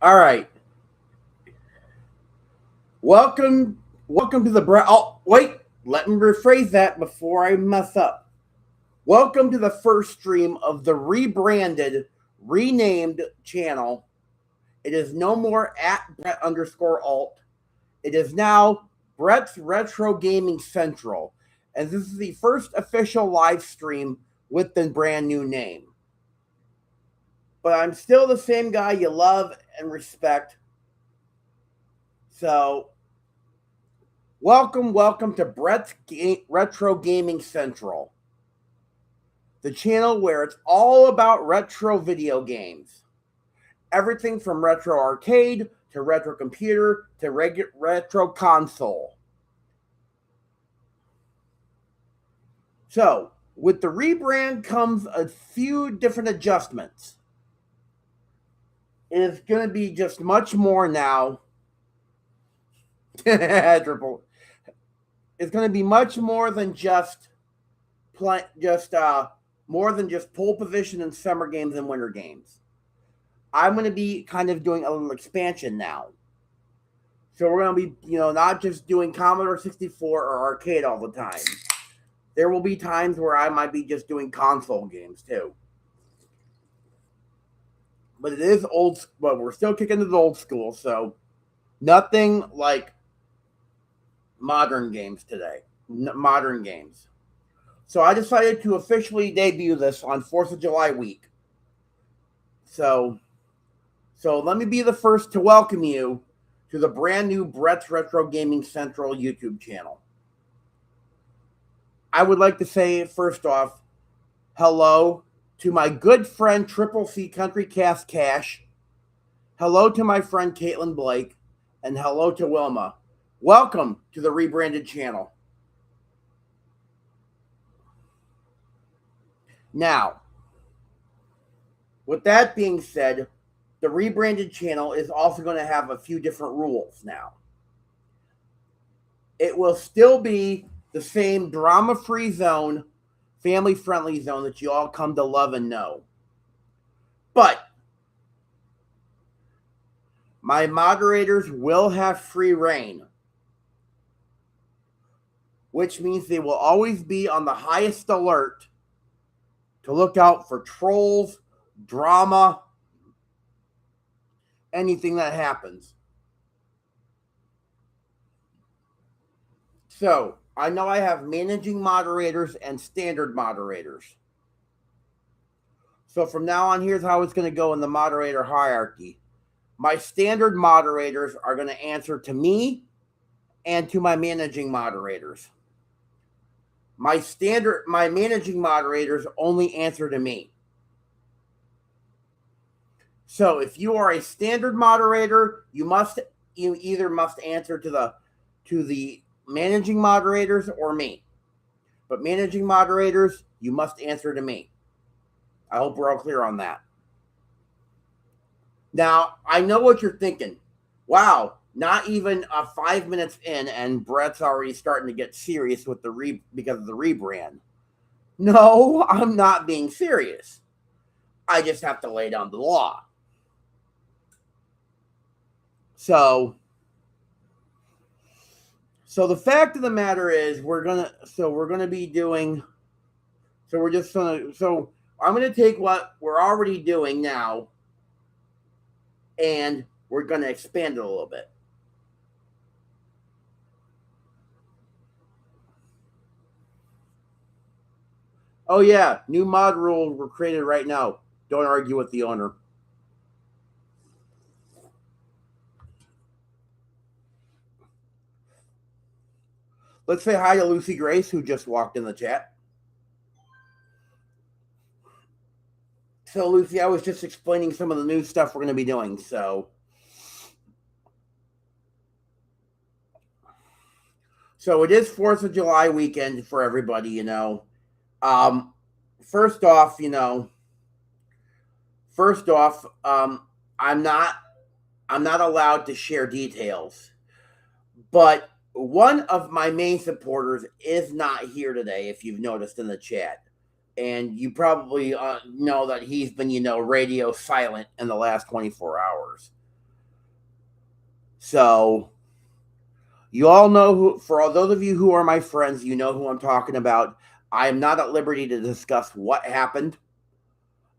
All right. Welcome to the Oh, wait. Let me rephrase that before I mess up. Welcome to the first stream of the rebranded, renamed channel. It is no more at Brett_alt. It is now Brett's Retro Gaming Central. And this is the first official live stream with the brand new name. But I'm still the same guy you love and respect. So, welcome to Brett's Retro Gaming Central, the channel where it's all about retro video games. Everything from retro arcade to retro computer to retro console. So, with the rebrand comes a few different adjustments. It is going to be just much more now. Triple. It's going to be much more than just more than just pole position in summer games and winter games. I'm going to be kind of doing a little expansion now. So we're going to be, not just doing Commodore 64 or arcade all the time. There will be times where I might be just doing console games too. But it is old, but we're still kicking to the old school, so nothing like modern games today. Modern games. So I decided to officially debut this on 4th of July week. So let me be the first to welcome you to the brand new Brett's Retro Gaming Central YouTube channel. I would like to say, first off, hello to my good friend Triple C Country Cast Cash. Hello to my friend Caitlin Blake. And hello to Wilma. Welcome to the rebranded channel. Now, with that being said, the rebranded channel is also going to have a few different rules now. It will still be the same drama-free zone, family-friendly zone that you all come to love and know. But my moderators will have free reign, which means they will always be on the highest alert to look out for trolls, drama, anything that happens. So, I know I have managing moderators and standard moderators. So from now on, here's how it's going to go in the moderator hierarchy. My standard moderators are going to answer to me and to my managing moderators. My managing moderators only answer to me. So if you are a standard moderator, you either must answer to the managing moderators or me. But managing moderators, you must answer to me. I hope we're all clear on that. Now, I know what you're thinking. Wow, not even 5 minutes in, and Brett's already starting to get serious with because of the rebrand. No, I'm not being serious. I just have to lay down the law. So the fact of the matter is, I'm going to take what we're already doing now, and we're going to expand it a little bit. Oh yeah, new mod rules were created right now. Don't argue with the owner. Let's say hi to Lucy Grace, who just walked in the chat. So, Lucy, I was just explaining some of the new stuff we're going to be doing. So it is 4th of July weekend for everybody, First off, I'm not allowed to share details. But one of my main supporters is not here today, if you've noticed in the chat. And you probably know that he's been, radio silent in the last 24 hours. So you all know who, for all those of you who are my friends, you know who I'm talking about. I am not at liberty to discuss what happened,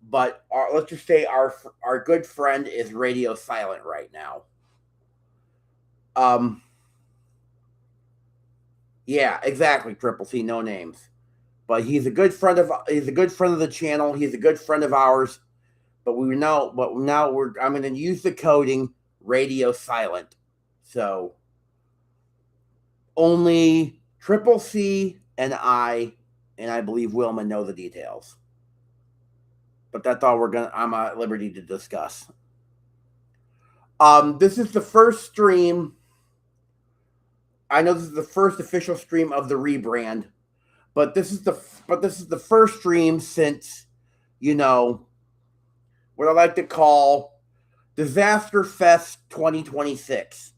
but let's just say our good friend is radio silent right now. Yeah, exactly. Triple C, no names, but he's a good friend of the channel. He's a good friend of ours. But now I'm going to use the coding radio silent. So only Triple C and I believe Wilma know the details. But that's all I'm at liberty to discuss. This is the first stream. I know this is the first official stream of the rebrand, but this is the first stream since, what I like to call Disaster Fest 2026.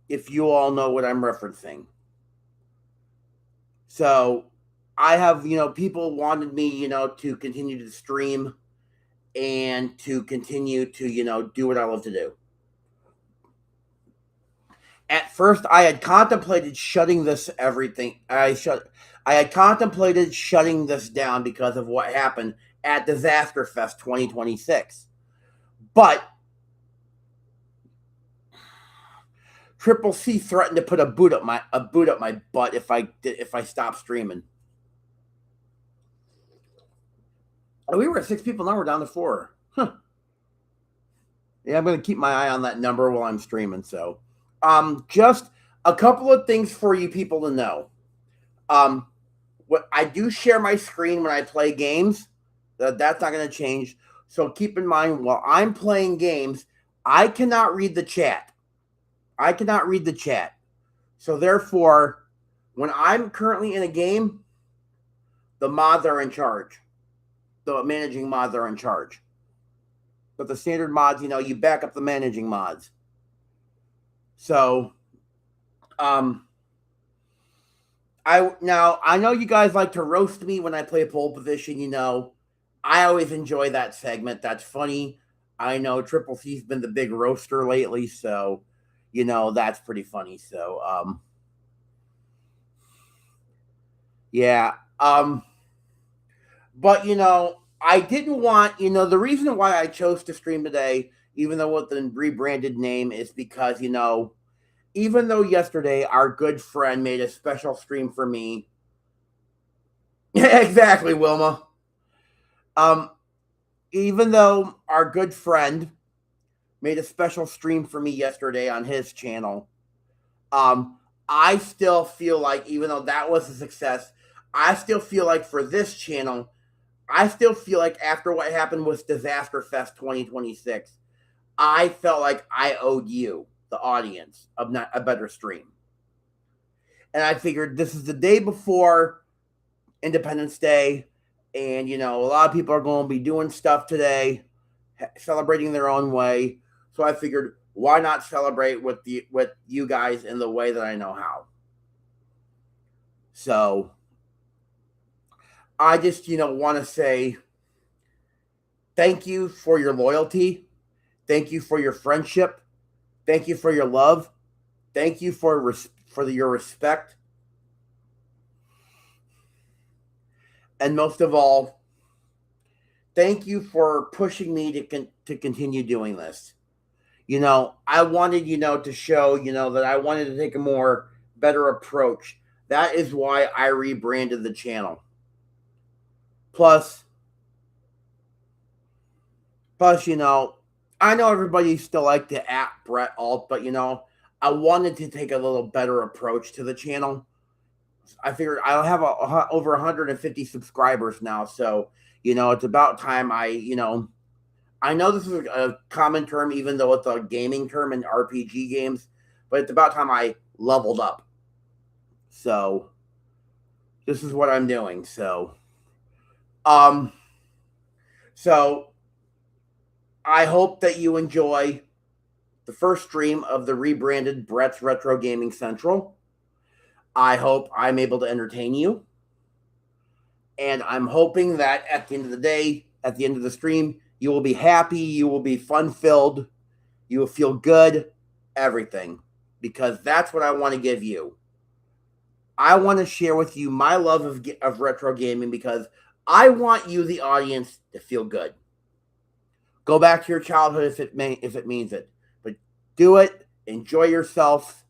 If you all know what I'm referencing. So I have, people wanted me, to continue to stream and to continue to, do what I love to do. At first, I had contemplated shutting this everything. I had contemplated shutting this down because of what happened at Disaster Fest 2026. But Triple C threatened to put a boot up my butt if I stop streaming. We were at 6 people, now we're down to 4. Huh. Yeah, I'm going to keep my eye on that number while I'm streaming. So, just a couple of things for you people to know. What I do share my screen when I play games. That's not going to change. So keep in mind, while I'm playing games, I cannot read the chat. So therefore, when I'm currently in a game, the mods are in charge. The managing mods are in charge. But the standard mods, you back up the managing mods. So, I know you guys like to roast me when I play pole position. I always enjoy that segment. That's funny. I know Triple C's been the big roaster lately, so that's pretty funny. So, yeah. But I didn't want, the reason why I chose to stream today, even though with the rebranded name, is because, even though yesterday our good friend made a special stream for me. Exactly, Wilma. Even though our good friend made a special stream for me yesterday on his channel, I still feel like, even though that was a success, I still feel like for this channel, after what happened with Disaster Fest 2026, I felt like I owed you, the audience, a better stream. And I figured this is the day before Independence Day, and a lot of people are going to be doing stuff today, celebrating their own way. So I figured, why not celebrate with you guys in the way that I know how? So I just, want to say thank you for your loyalty. Thank you for your friendship. Thank you for your love. Thank you for your respect. And most of all, thank you for pushing me to continue doing this. I wanted, to show, that I wanted to take a better approach. That is why I rebranded the channel. Plus, I know everybody still like to Brett Alt, but I wanted to take a little better approach to the channel. I figured I'll have over 150 subscribers now, so it's about time I know this is a common term, even though it's a gaming term in RPG games, but it's about time I leveled up. So this is what I'm doing. So I hope that you enjoy the first stream of the rebranded Brett's Retro Gaming Central. I hope I'm able to entertain you. And I'm hoping that at the end of the day, at the end of the stream, you will be happy, you will be fun-filled, You will feel good, everything, because that's what I want to give you. I want to share with you my love of retro gaming because I want you, the audience, to feel good. Go back to your childhood if it means it, but do it. Enjoy yourself.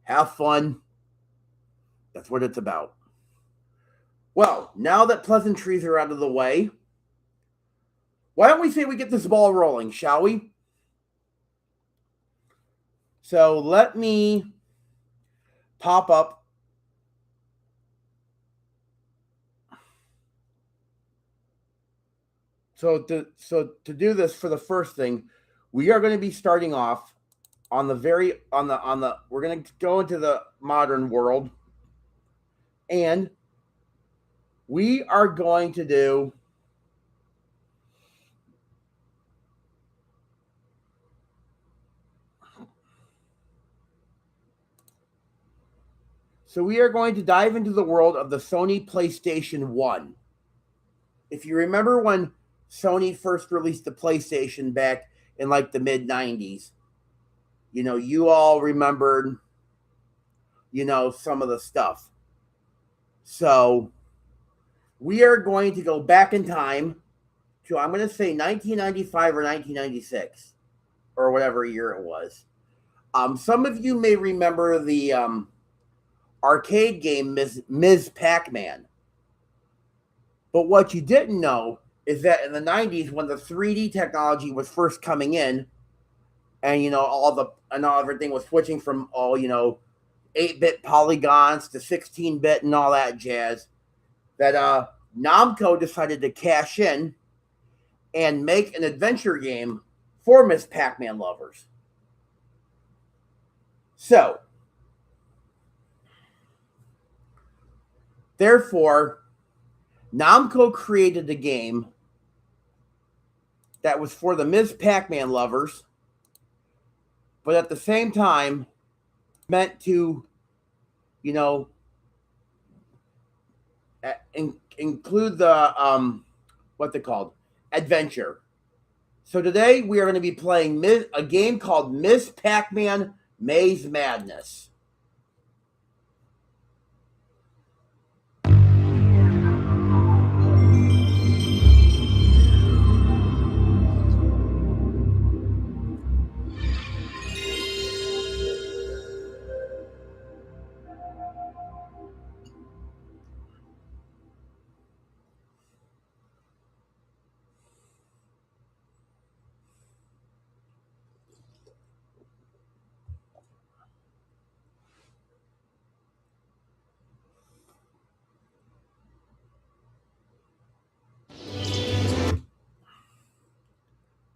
Have fun. That's what it's about. Well, now that pleasantries are out of the way, why don't we say we get this ball rolling, shall we? So let me pop up. So to do this, for the first thing, we are going to be starting off on the we're going to go into the modern world, and we are going to do we are going to dive into the world of the Sony PlayStation 1. If you remember when Sony first released the PlayStation back in like the mid 90s, you all remembered, some of the stuff. So we are going to go back in time to, I'm going to say 1995 or 1996 or whatever year it was. Some of you may remember the arcade game Ms. Pac-Man. But what you didn't know is that in the 90s, when the 3D technology was first coming in, and everything was switching from 8-bit polygons to 16-bit and all that jazz, that Namco decided to cash in and make an adventure game for Ms. Pac-Man lovers. So, therefore, Namco created a game that was for the Ms. Pac-Man lovers, but at the same time meant to, include the what they called adventure. So today we are going to be playing a game called Ms. Pac-Man Maze Madness.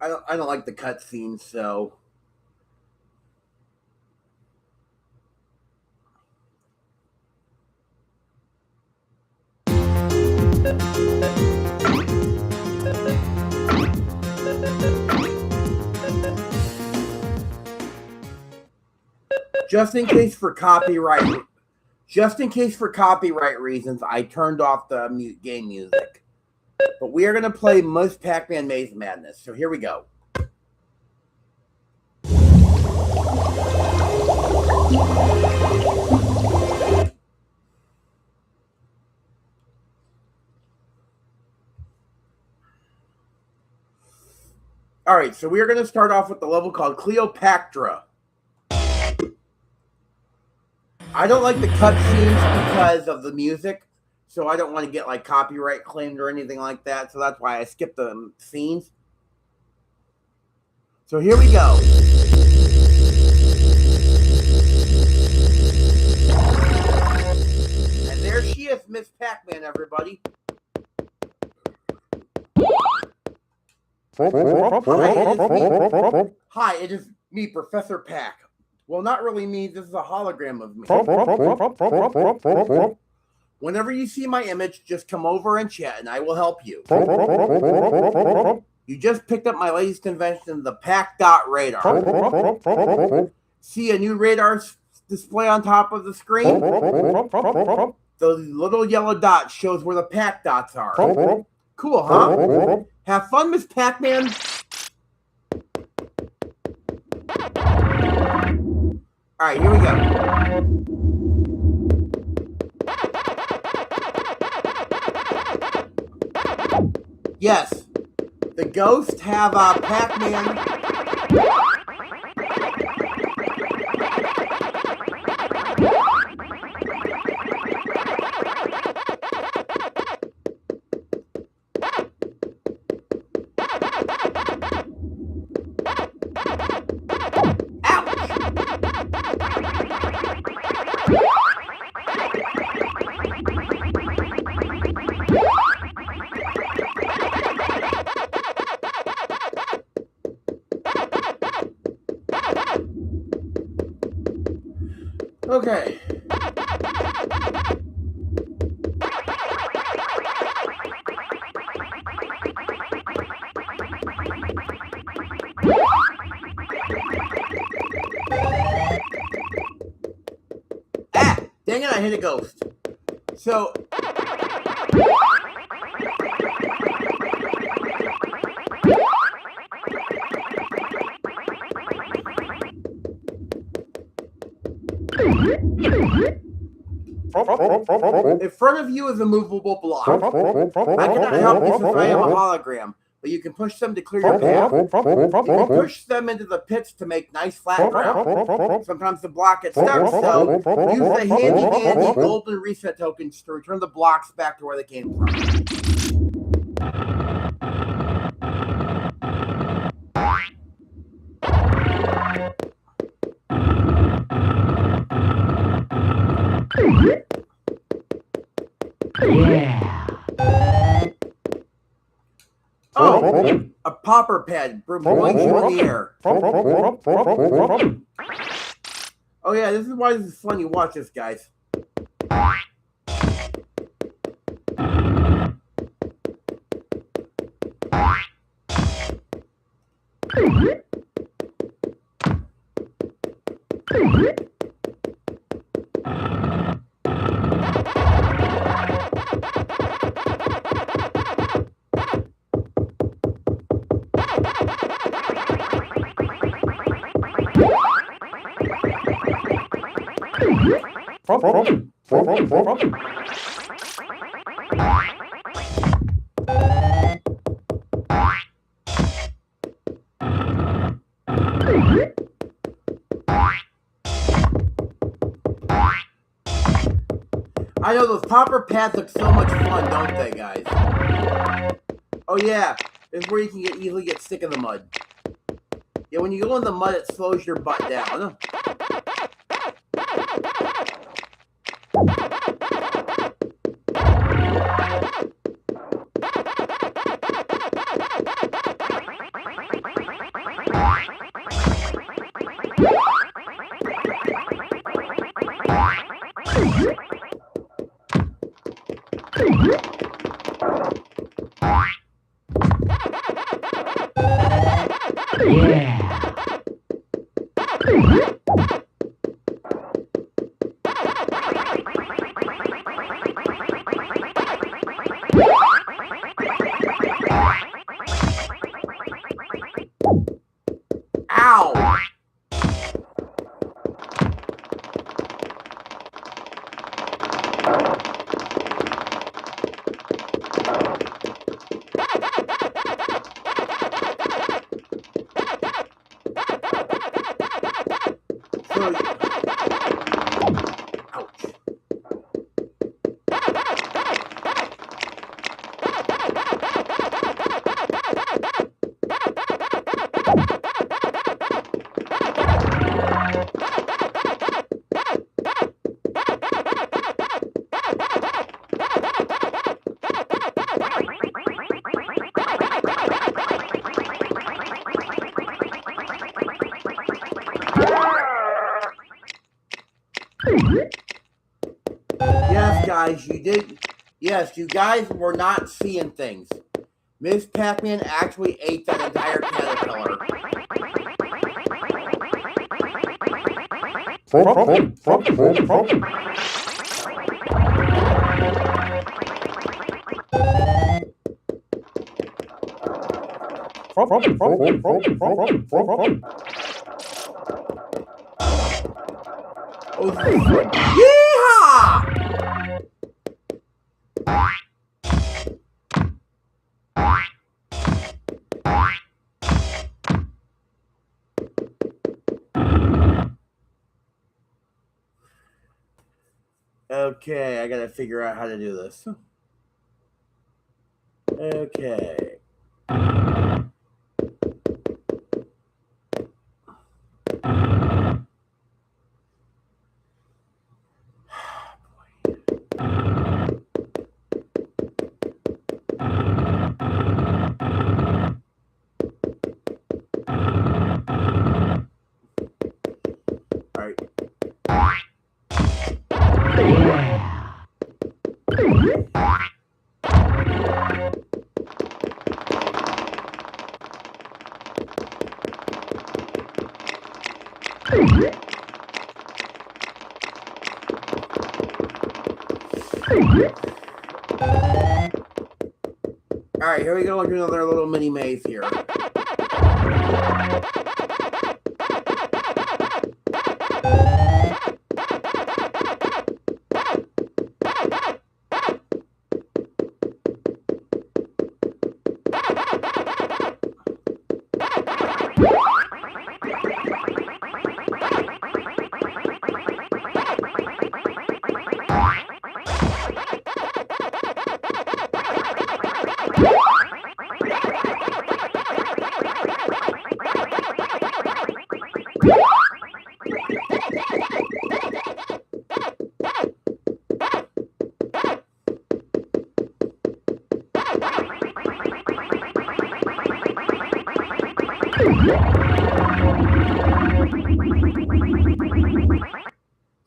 I don't like the cutscenes, so just in case for copyright reasons, I turned off the game music. But we are going to play Ms. Pac-Man Maze Madness. So here we go. All right, so we are going to start off with the level called Cleopatra. I don't like the cutscenes because of the music, so I don't want to get like copyright claimed or anything like that. So that's why I skipped the scenes. So here we go. And there she is, Miss Pac-Man, everybody. Hi, it is me, Professor Pac. Well, not really me. This is a hologram of me. Whenever you see my image, just come over and chat, and I will help you. You just picked up my latest invention, the Pac-Dot radar. See a new radar display on top of the screen? The little yellow dot shows where the Pac-Dots are. Cool, huh? Have fun, Miss Pac-Man. All right, here we go. Yes, the ghosts have Pac-Man. Okay. Dang it, I hit a ghost. So... in front of you is a movable block. I cannot help you since I am a hologram, but you can push them to clear your path. You can push them into the pits to make nice flat ground. Sometimes the block gets stuck, so use the handy-dandy golden reset tokens to return the blocks back to where they came from. Yeah. Oh, a popper pad blowing you in the air. Oh yeah, this is why this is fun. You watch this, guys. I know those popper pads look so much fun, don't they, guys? Oh yeah, this is where you can easily get stuck in the mud. Yeah, when you go in the mud, it slows your butt down. Ow! Yes, guys, you did. Yes, you guys were not seeing things. Miss Pac-Man actually ate that entire caterpillar. Oh, this is fun. Yeehaw! Okay, I gotta figure out how to do this. Okay. All right. All right, here we go into another little mini maze here.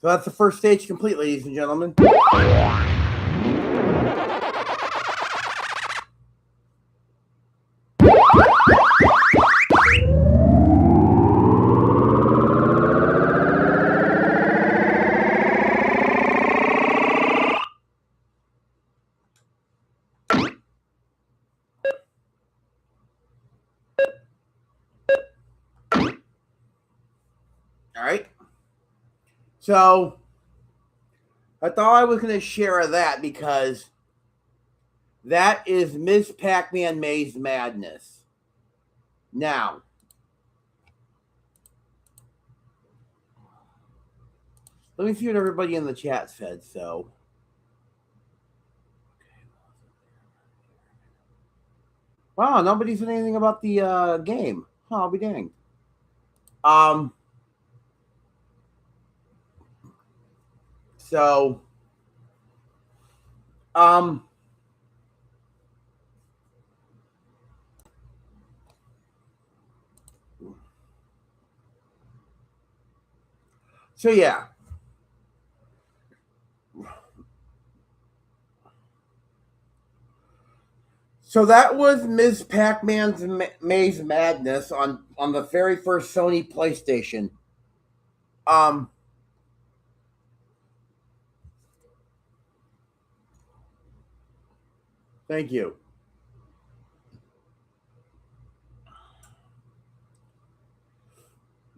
So that's the first stage complete, ladies and gentlemen. All right. So I thought I was going to share that because that is Ms. Pac-Man Maze Madness. Now, let me see what everybody in the chat said. So, wow, nobody said anything about the game. Oh, I'll be danged. So, so yeah. So that was Ms. Pac-Man's Maze Madness on the very first Sony PlayStation. Thank you.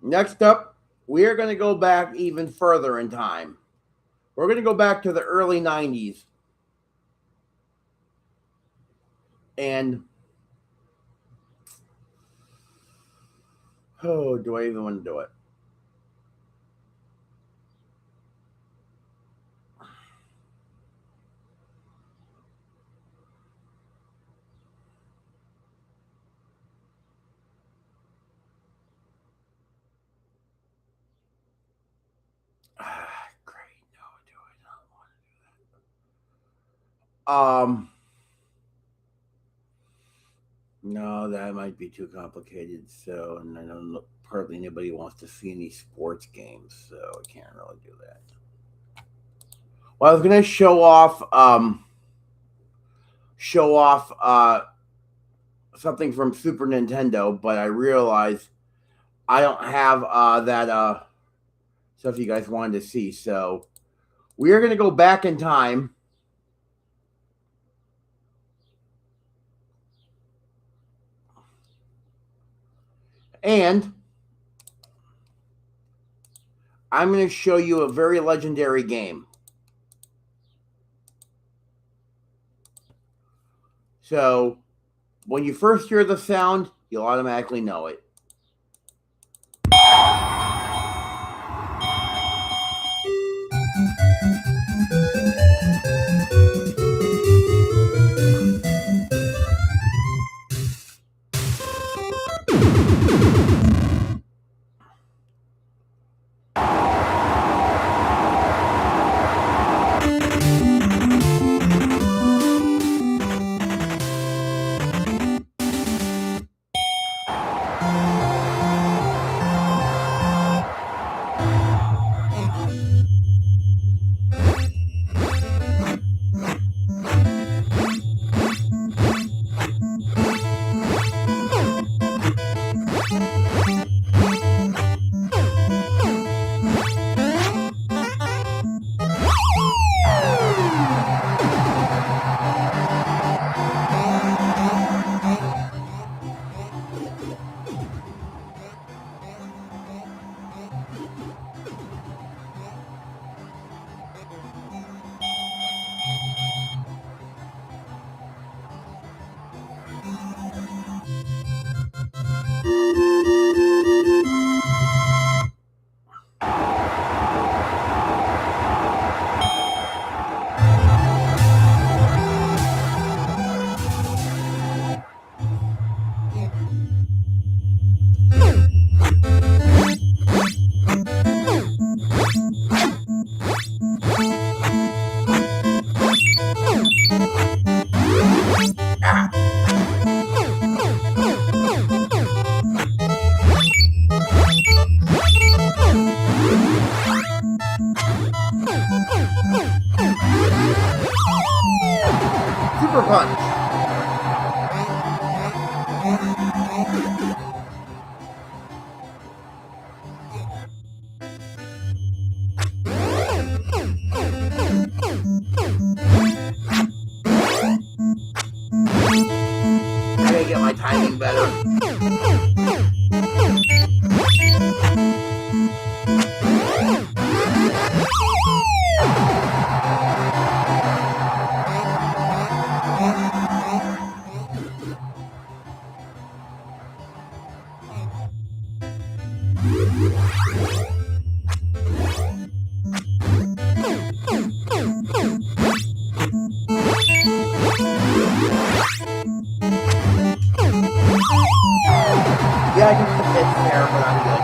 Next up, we are going to go back even further in time. We're going to go back to the early 90s. And, oh, do I even want to do it? Great. No, do I not want to do that? No, that might be too complicated. So, and I don't know, hardly anybody wants to see any sports games, so I can't really do that. Well, I was gonna show off something from Super Nintendo, but I realized I don't have that stuff you guys wanted to see. So we are gonna go back in time. And I'm going to show you a very legendary game. So, when you first hear the sound, you'll automatically know it. Super Punch. I gotta get my timing better. Yeah, I can hit there, but I'm good.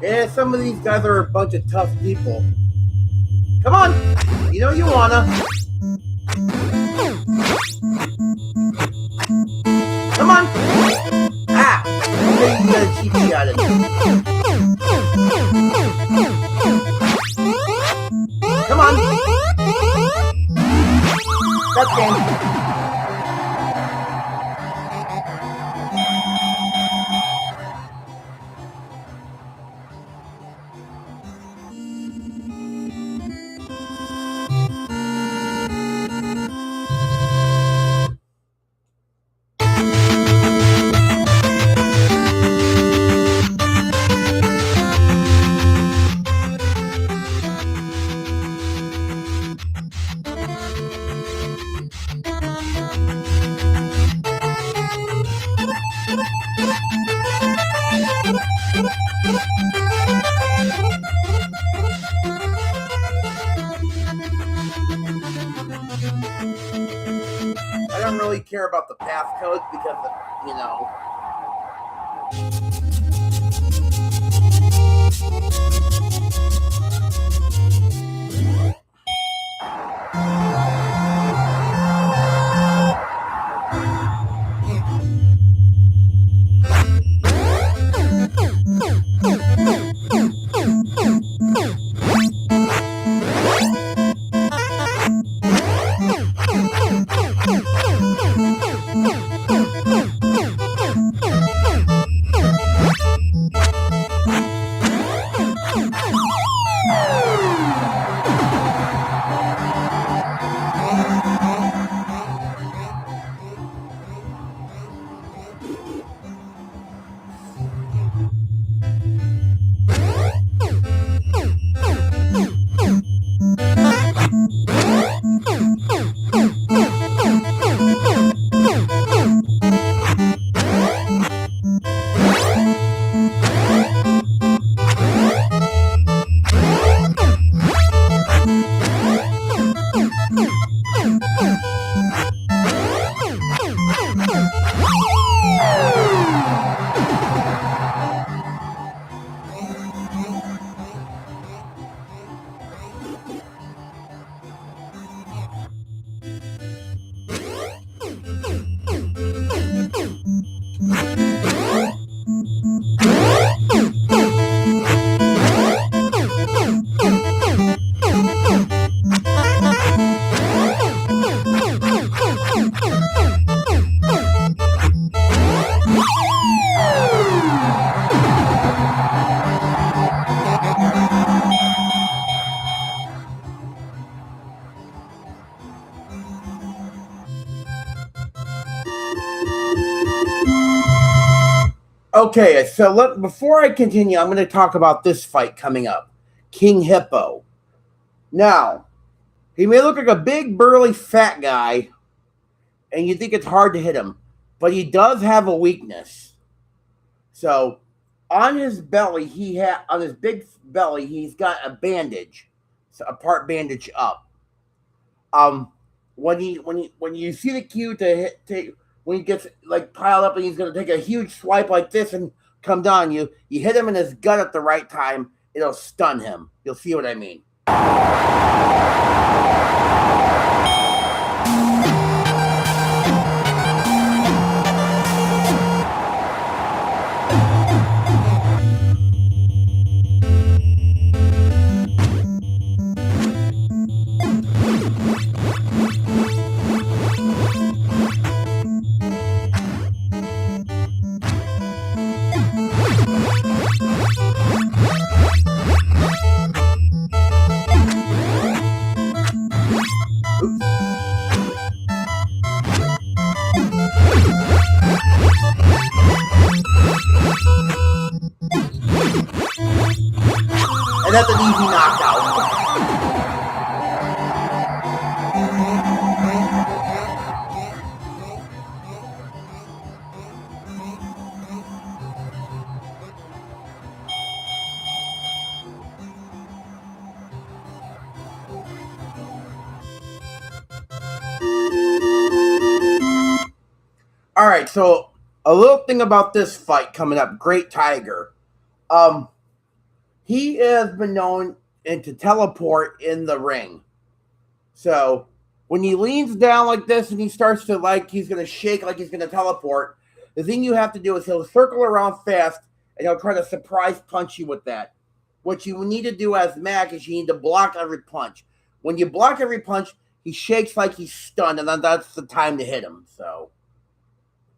Yeah, some of these guys are a bunch of tough people. Come on! You know you wanna. Come on! Ah! Okay, you got a cheap shot at me. Come on! really care about the passcodes because, you know. Okay, so before I continue, I'm going to talk about this fight coming up. King Hippo. Now, he may look like a big, burly, fat guy, and you think it's hard to hit him, but he does have a weakness. So, on his belly, on his big belly, he's got a bandage, so a part bandage up. When you see the cue to hit, when he gets like piled up and he's going to take a huge swipe like this and come down you hit him in his gut at the right time, it'll stun him. You'll see what I mean. And that's an easy knockout. All right, so a little thing about this fight coming up, Great Tiger. He has been known to teleport in the ring. So when he leans down like this and he starts to he's going to shake like he's going to teleport, the thing you have to do is he'll circle around fast and he'll try to surprise punch you with that. What you need to do as Mac is you need to block every punch. When you block every punch, he shakes like he's stunned, and then that's the time to hit him. So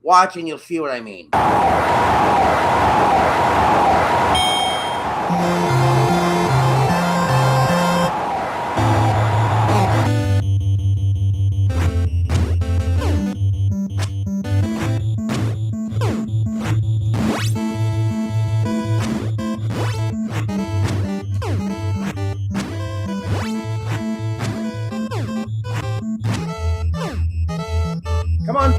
watch and you'll see what I mean. Come on.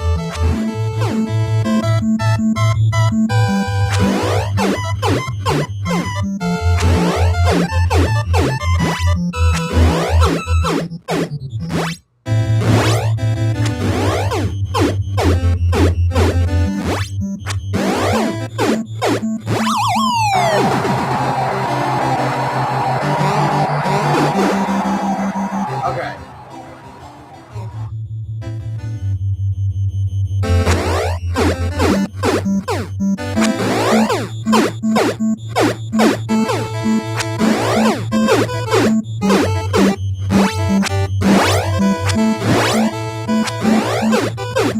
This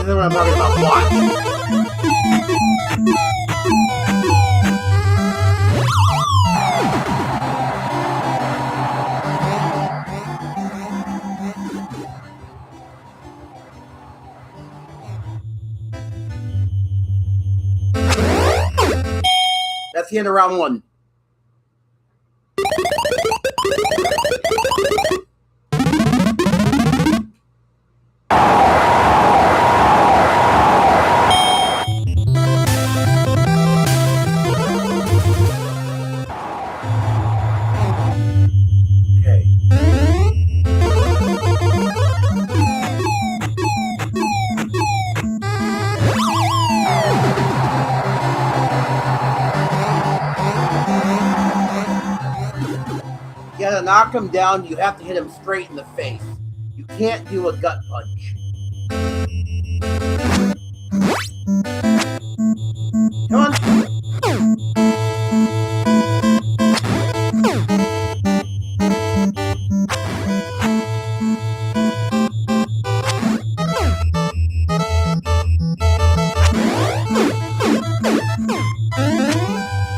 is what I'm talking about. Watch. That's the end of round one. To knock him down, you have to hit him straight in the face. You can't do a gut punch. Come on.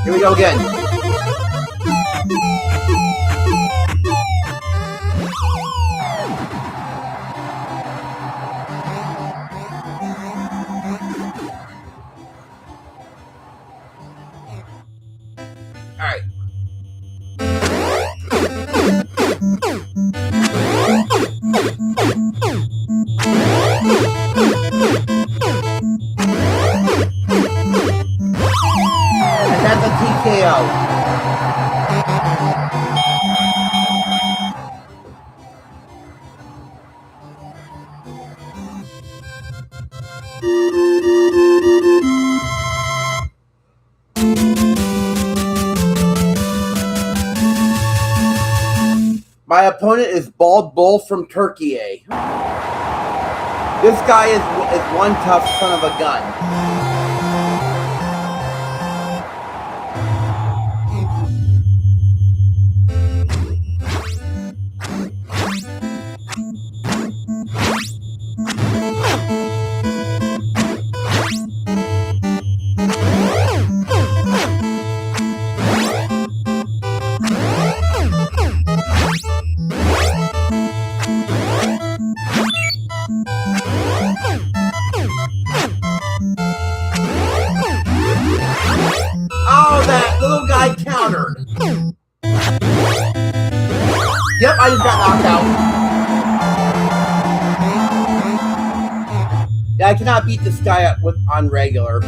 Here we go again. Alright. And that's a TKO. My opponent is Bald Bull from Turkey. This guy is one tough son of a gun. Oh, that little guy countered. Yep, I just got knocked out. Yeah, I cannot beat this guy up on regular.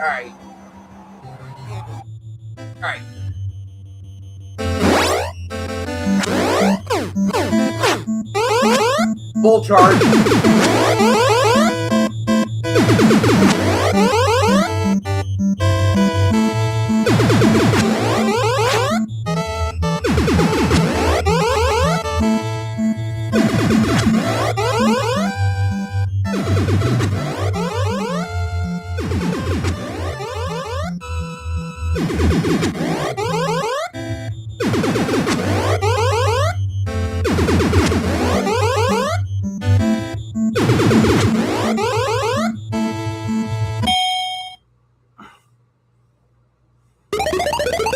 Alright. Alright. Bull charge.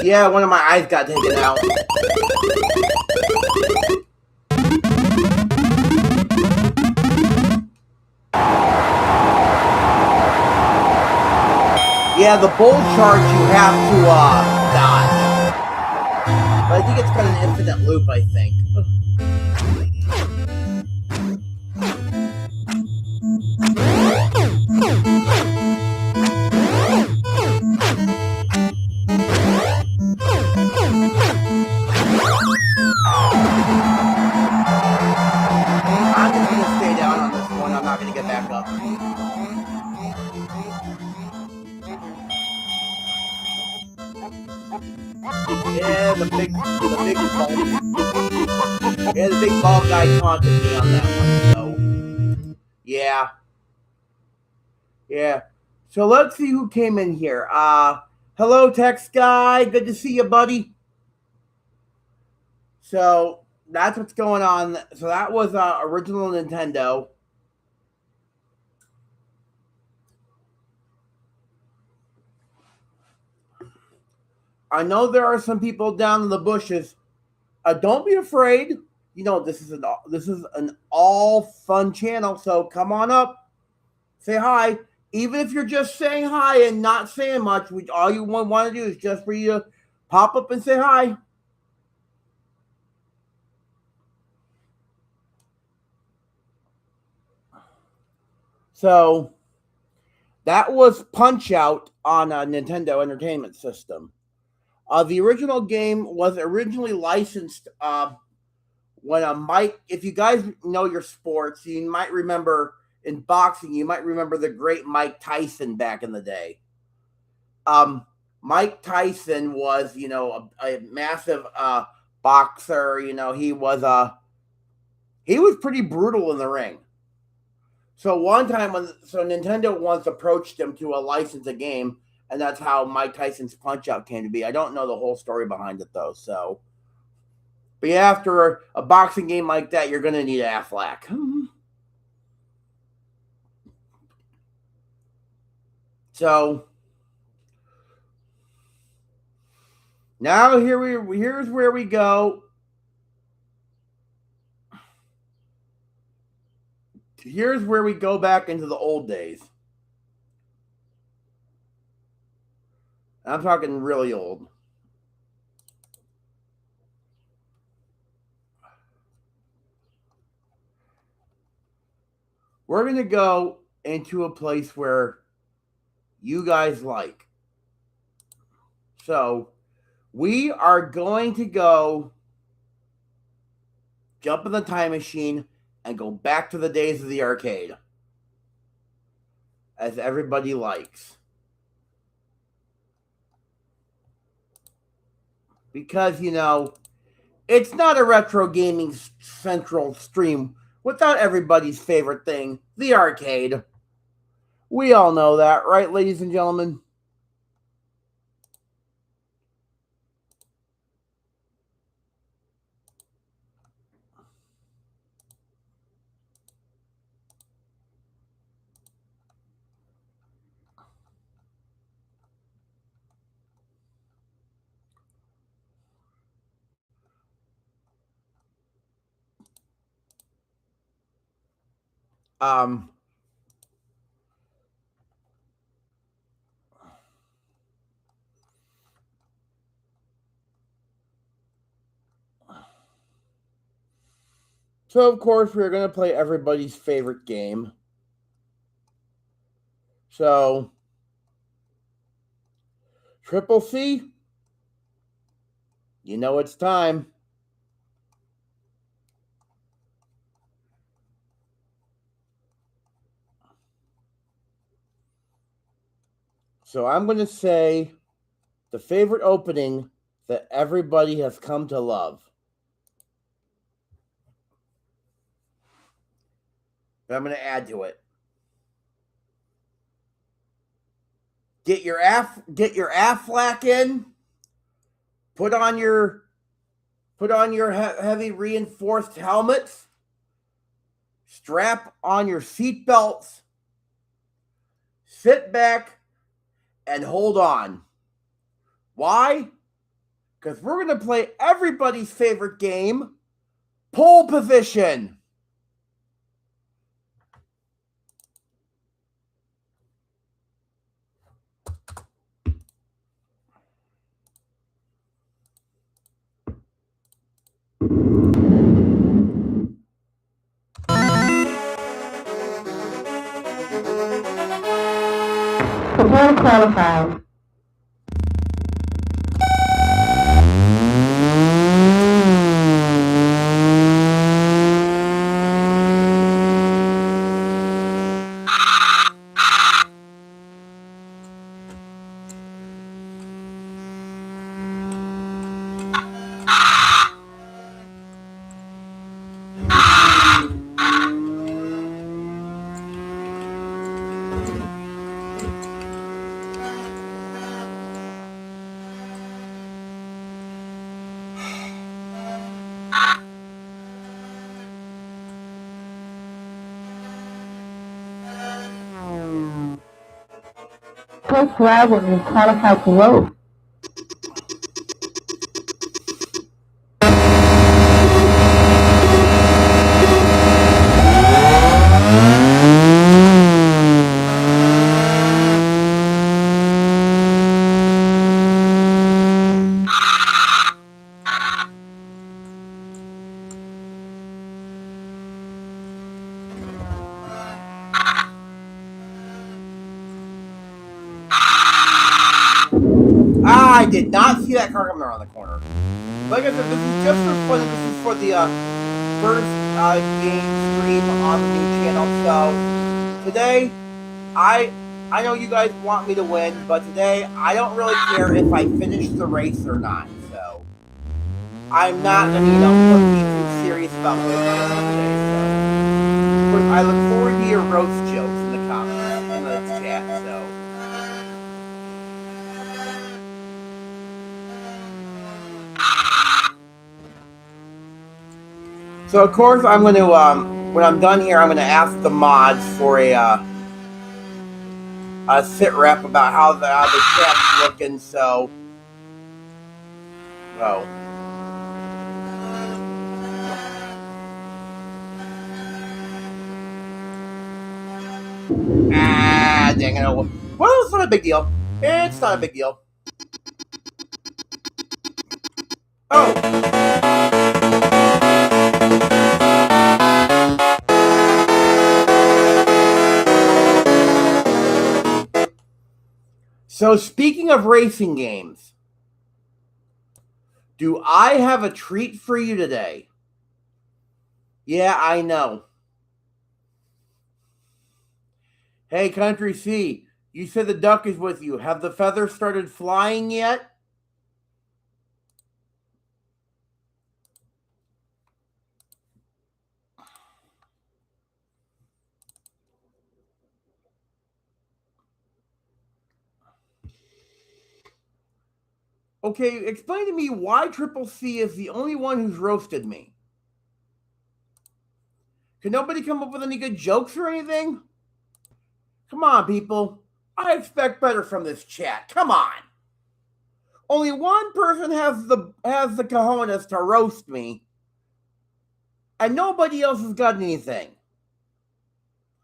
Yeah, one of my eyes got taken out. Yeah, the bull charge you have to dodge. But I think it's got an infinite loop, I think. I'm just going to stay down on this one. I'm not going to get back up. Yeah, the big bald, yeah, the big bald guy taunted me on that one. So yeah, yeah. So let's see who came in here. Hello, Text Guy. Good to see you, buddy. So that's what's going on. So that was original Nintendo. I know there are some people down in the bushes. Don't be afraid. You know this is an all fun channel. So come on up, say hi. Even if you're just saying hi and not saying much, all you want to do is just for you to pop up and say hi. So that was Punch Out on a Nintendo Entertainment System. The original game was originally licensed when Mike. If you guys know your sports, you might remember in boxing. You might remember the great Mike Tyson back in the day. Mike Tyson was, a massive boxer. He was pretty brutal in the ring. So one time Nintendo once approached him to license a game, and that's how Mike Tyson's Punch Out came to be. I don't know the whole story behind it though. So, but yeah, after a boxing game like that, you're gonna need Aflac. So now here's where we go. Here's where we go back into the old days. I'm talking really old. We're going to go into a place where you guys like. So we are going to go jump in the time machine and go back to the days of the arcade, as everybody likes. Because, it's not a retro gaming central stream without everybody's favorite thing, the arcade. We all know that, right, ladies and gentlemen? Um, so, of course, we're going to play everybody's favorite game. So, Triple C, you know it's time. So, I'm going to say the favorite opening that everybody has come to love. I'm going to add to it. Get your Aflac in. Put on your heavy reinforced helmets. Strap on your seatbelts. Sit back and hold on. Why? Because we're going to play everybody's favorite game, Pole Position. Prepare to qualify. First rivalry qualified for road. I did not see that car coming around the corner. Like I said, this is just for fun. This is for the first game stream on the new channel. So today, I know you guys want me to win, but today I don't really care if I finish the race or not. So I'm not, be too serious about winning this today. So of course, I look forward to your roast jokes in the comments in the chat. So of course I'm going to when I'm done here, I'm going to ask the mods for a sit rep about how the chat's looking. So, dang it! Well, it's not a big deal. It's not a big deal. Oh. So speaking of racing games, do I have a treat for you today? Yeah, I know. Hey, Country C, you said the duck is with you. Have the feathers started flying yet? Okay, explain to me why Triple C is the only one who's roasted me. Can nobody come up with any good jokes or anything? Come on, people. I expect better from this chat. Come on. Only one person has the cojones to roast me, and nobody else has got anything.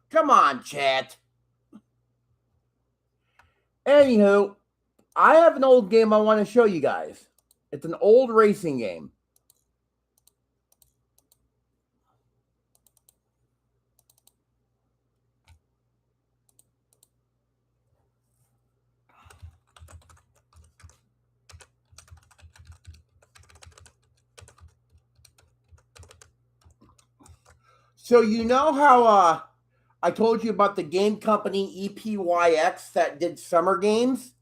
Come on, chat. Anywho, I have an old game I want to show you guys. It's an old racing game. So you know how I told you about the game company EPYX that did summer games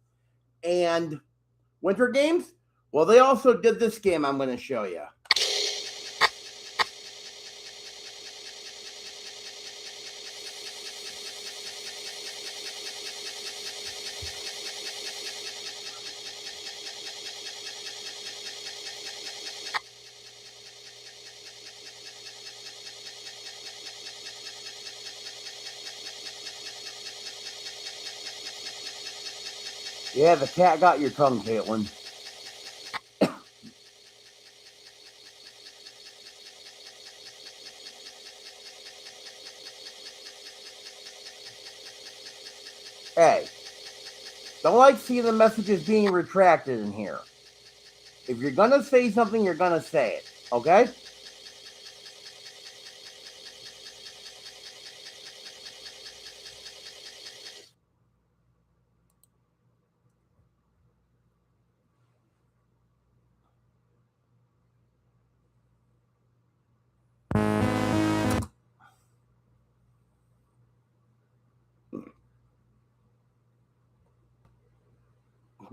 and winter games? Well, they also did this game I'm going to show you. Yeah, the cat got your tongue, Caitlin. Hey, don't like seeing the messages being retracted in here. If you're going to say something, you're going to say it, okay?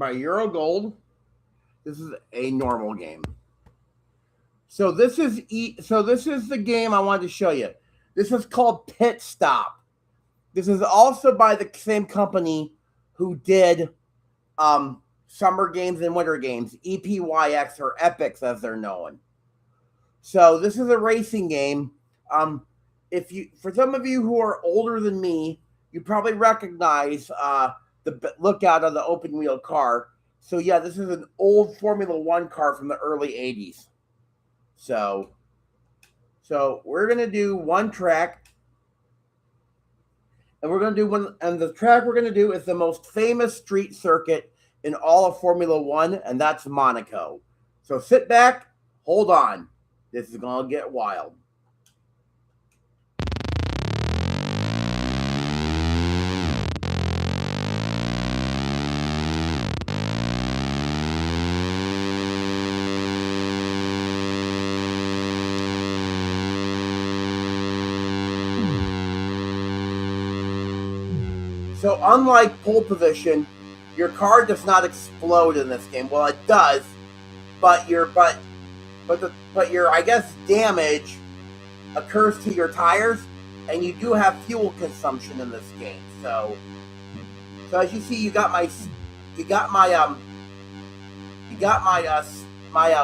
My Euro Gold, this is a normal game. So this is the game I wanted to show you. This is called Pit Stop. This is also by the same company who did summer games and winter games, EPYX or Epics as they're known. So this is a racing game. For some of you who are older than me, you probably recognize the lookout on the open wheel car. So yeah, this is an old Formula One car from the early 80s. So we're gonna do one track, and we're gonna do one. And the track we're gonna do is the most famous street circuit in all of Formula One, and that's Monaco. So sit back, hold on. This is gonna get wild. So unlike pole position, your car does not explode in this game. Well, it does, but your I guess damage occurs to your tires, and you do have fuel consumption in this game. So as you see, you got my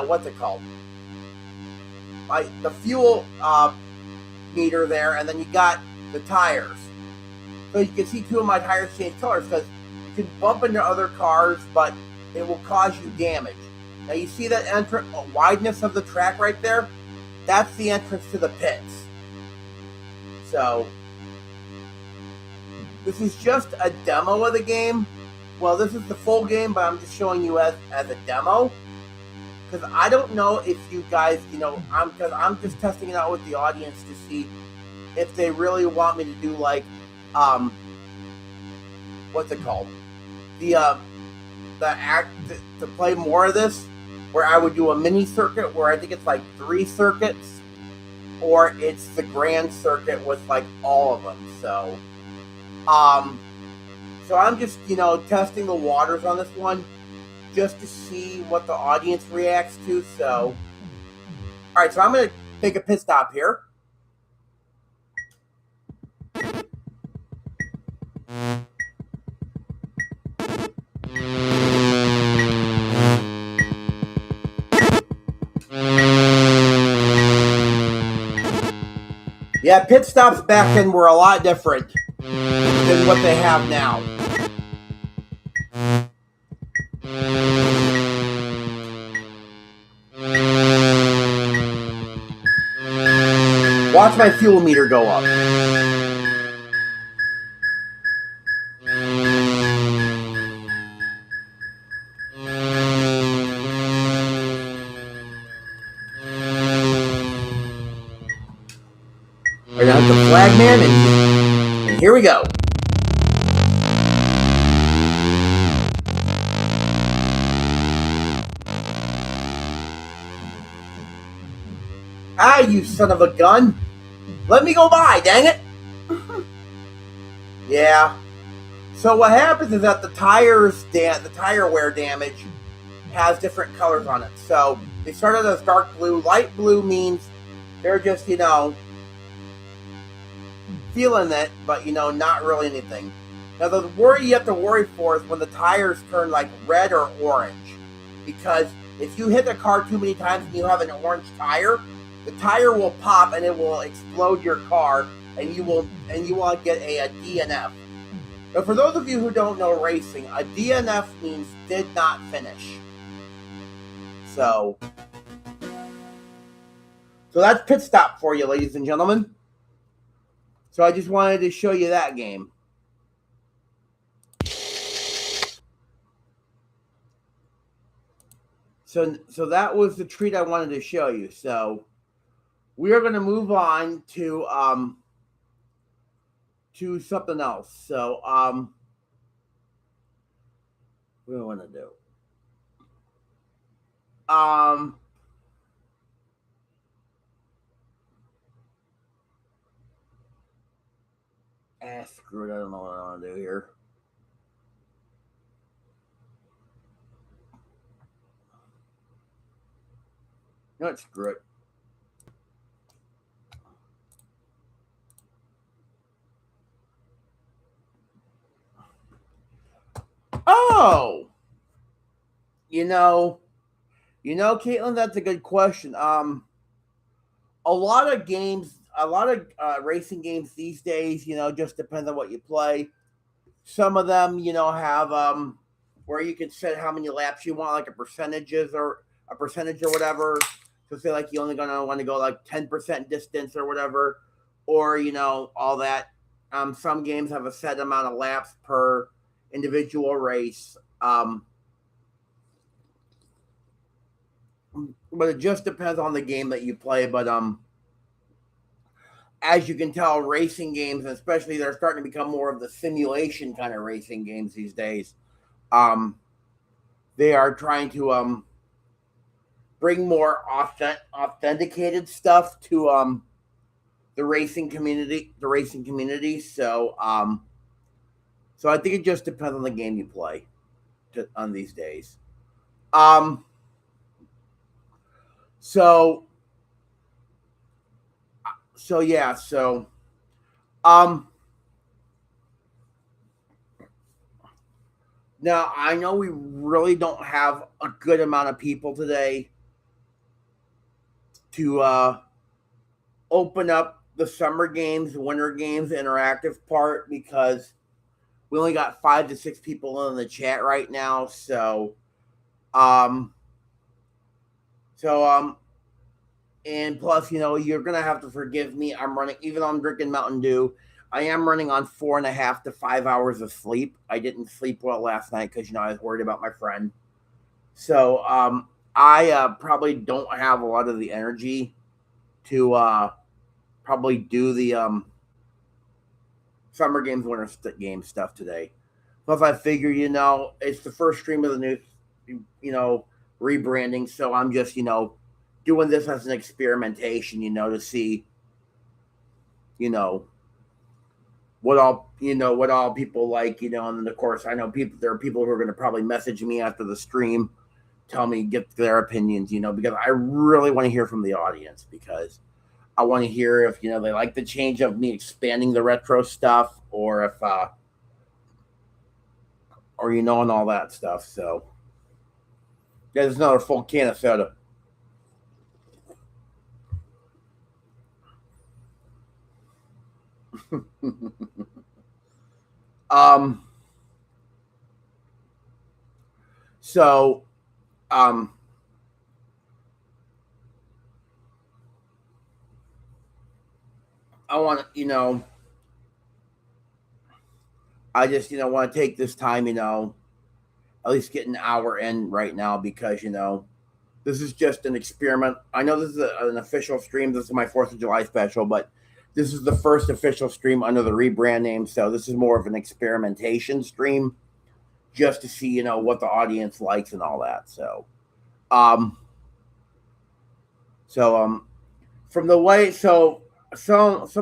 what's it called? The fuel meter there, and then you got the tires. So you can see two of my tires change colors because you can bump into other cars, but it will cause you damage. Now you see that wideness of the track right there? That's the entrance to the pits. So this is just a demo of the game. Well, this is the full game, but I'm just showing you as a demo. Because I don't know if you guys, I'm just testing it out with the audience to see if they really want me to do like what's it called? To play more of this, where I would do a mini circuit where I think it's like 3 circuits, or it's the grand circuit with like all of them. So I'm just testing the waters on this one, just to see what the audience reacts to. So, all right, so I'm gonna take a pit stop here. Yeah, pit stops back then were a lot different than what they have now. Watch my fuel meter go up. Right now, the flag man, and here we go. Ah, you son of a gun. Let me go by, dang it. Yeah. So what happens is that the tire wear damage has different colors on it. So they started as dark blue. Light blue means they're just, feeling it, but not really anything. Now the worry you have to worry for is when the tires turn like red or orange, because if you hit the car too many times and you have an orange tire, the tire will pop and it will explode your car, and you will get a DNF. But for those of you who don't know racing, a DNF means did not finish. So that's pit stop for you, ladies and gentlemen. So I just wanted to show you that game. So that was the treat I wanted to show you. So we are going to move on to something else. So what do I want to do? Screw it. I don't know what I want to do here. No, screw it. Oh, Caitlin, that's a good question. A lot of games, racing games these days, just depends on what you play. Some of them, have where you can set how many laps you want, like a percentage or whatever. So say like you only gonna want to go like 10% distance or whatever, or all that. Some games have a set amount of laps per individual race. But it just depends on the game that you play. But as you can tell, racing games, especially, they're starting to become more of the simulation kind of racing games these days. They are trying to bring more authenticated stuff to the racing community. So so I think it just depends on the game you play on these days. So yeah, um now I know we really don't have a good amount of people today to open up the summer games, winter games, interactive part, because we only got 5 to 6 people in the chat right now. Um, so and plus, you're gonna have to forgive me. I'm running, even though I'm drinking Mountain Dew, I am running on 4.5 to 5 hours of sleep. I didn't sleep well last night because I was worried about my friend. So I probably don't have a lot of the energy to probably do the summer games, winter game stuff today. Plus, I figure, it's the first stream of the new, rebranding. So I'm just, doing this as an experimentation, to see, what all people like, and then of course I know there are people who are going to probably message me after the stream, tell me, get their opinions, because I really want to hear from the audience, because I want to hear if they like the change of me expanding the retro stuff, or if or and all that stuff. So yeah, there's another full can of soda. um so um I want to, I just want to take this time, at least get an hour in right now, because this is just an experiment. I know this is an official stream. This is my 4th of July special, but this is the first official stream under the rebrand name. So this is more of an experimentation stream, just to see, what the audience likes and all that. Um, from the way, some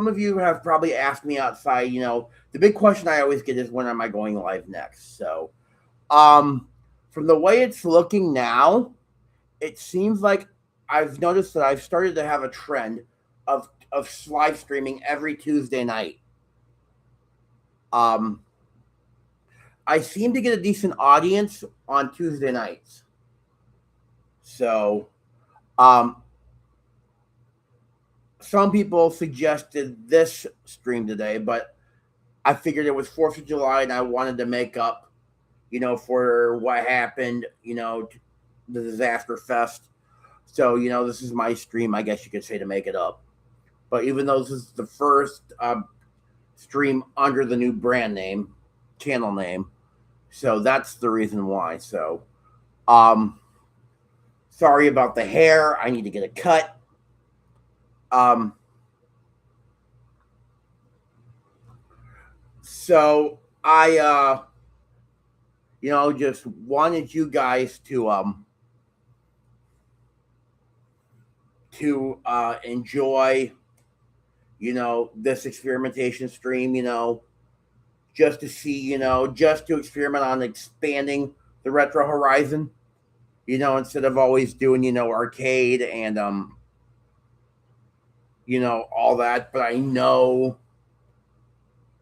of you have probably asked me outside, the big question I always get is, when am I going live next? So, from the way it's looking now, it seems like I've noticed that I've started to have a trend of live streaming every Tuesday night. I seem to get a decent audience on Tuesday nights. So, some people suggested this stream today, but I figured it was 4th of July and I wanted to make up, for what happened, the Disaster Fest. So, this is my stream, I guess you could say, to make it up. But even though this is the first stream under the new brand name, channel name, so that's the reason why. So, sorry about the hair. I need to get a cut. So I just wanted you guys to enjoy, this experimentation stream, just to see, just to experiment on expanding the retro horizon, instead of always doing, arcade and all that. But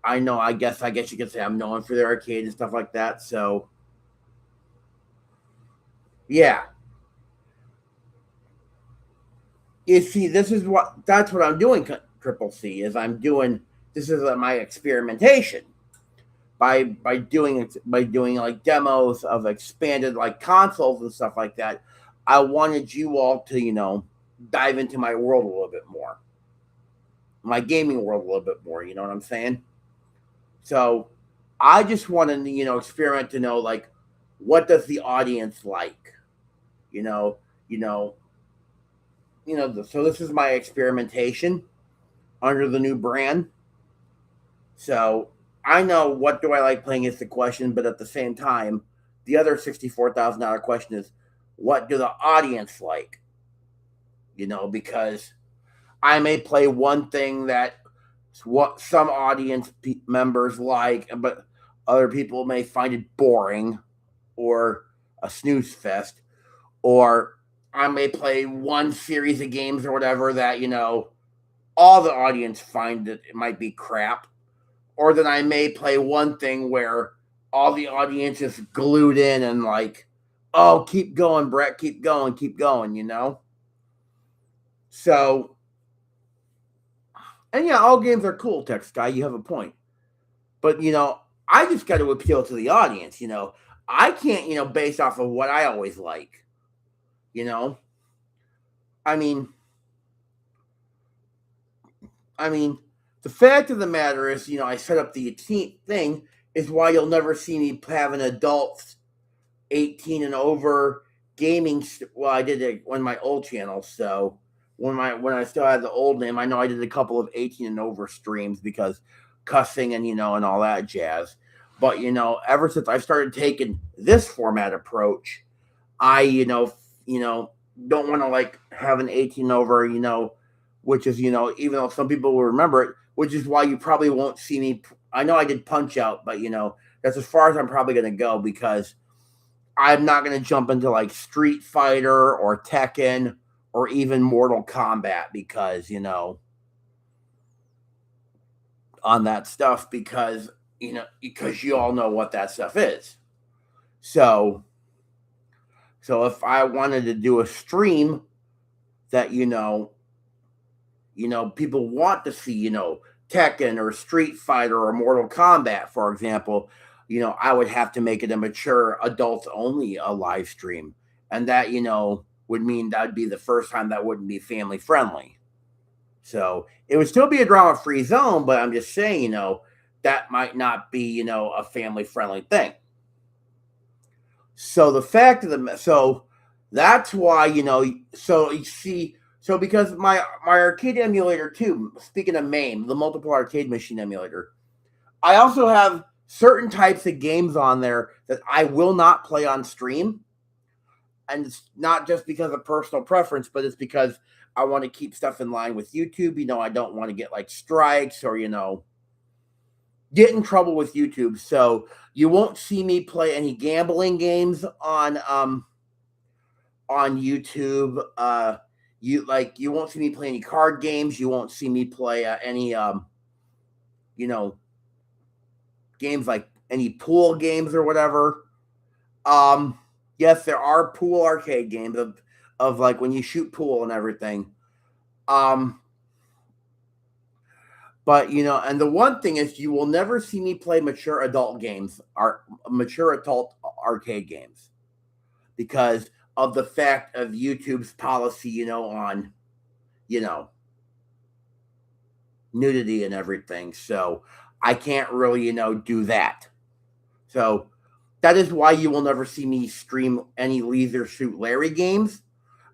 I guess you could say I'm known for the arcade and stuff like that. So yeah. You see, that's what I'm doing, Triple C, is I'm doing, this is my experimentation. by doing like demos of expanded like consoles and stuff like that, I wanted you all to dive into my world a little bit more, my gaming world a little bit more. You know what I'm saying? So I just wanted to experiment to know like what does the audience like, you know, you know, So this is my experimentation under the new brand. So I know what do I like playing is the question, but at the same time, the other $64,000 question is what do the audience like? Because I may play one thing that what some audience members like, but other people may find it boring or a snooze fest, or I may play one series of games or whatever that all the audience find that it might be crap, or that I may play one thing where all the audience is glued in and like, oh, keep going, Brett, keep going. So, and yeah, all games are cool, Text Guy. You have a point. But, I just got to appeal to the audience. I can't, based off of what I always like. I mean, the fact of the matter is, I set up the 18th thing is why you'll never see me have an adult 18 and over gaming. Well, I did it on my old channel. So when I still had the old name, I know I did a couple of 18 and over streams because cussing and, and all that jazz. But, ever since I started taking this format approach, I, don't want to like have an 18 over, which is, even though some people will remember it, which is why you probably won't see me. I know I did Punch Out, but, that's as far as I'm probably going to go because I'm not going to jump into like Street Fighter or Tekken or even Mortal Kombat because, on that stuff because you all know what that stuff is. So if I wanted to do a stream that, people want to see, Tekken or Street Fighter or Mortal Kombat, for example, I would have to make it a mature adults only a live stream. And that, would mean that'd be the first time that wouldn't be family friendly. So it would still be a drama free zone, but I'm just saying, that might not be, a family friendly thing. So the fact of so that's why, so you see, so because my arcade emulator too, speaking of MAME, the multiple arcade machine emulator, I also have certain types of games on there that I will not play on stream. And it's not just because of personal preference, but it's because I want to keep stuff in line with YouTube. I don't want to get like strikes or, get in trouble with YouTube. So you won't see me play any gambling games on YouTube. You won't see me play any card games. You won't see me play any games like any pool games or whatever. Yes, there are pool arcade games of like when you shoot pool and everything. But, and the one thing is you will never see me play mature adult games or mature adult arcade games because of the fact of YouTube's policy, on, nudity and everything. So I can't really, do that. So that is why you will never see me stream any Leisure Suit Larry games.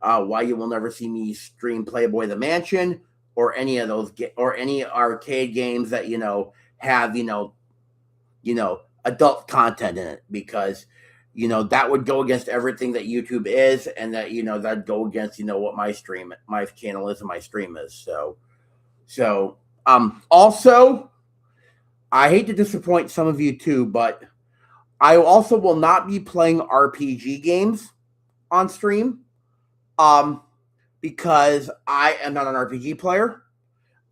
Why you will never see me stream Playboy the Mansion or any of those or any arcade games that have adult content in it because that would go against everything that YouTube is, and that that'd go against what my channel is and my stream is. So also I hate to disappoint some of you too, but I also will not be playing RPG games on stream. Because I am not an RPG player.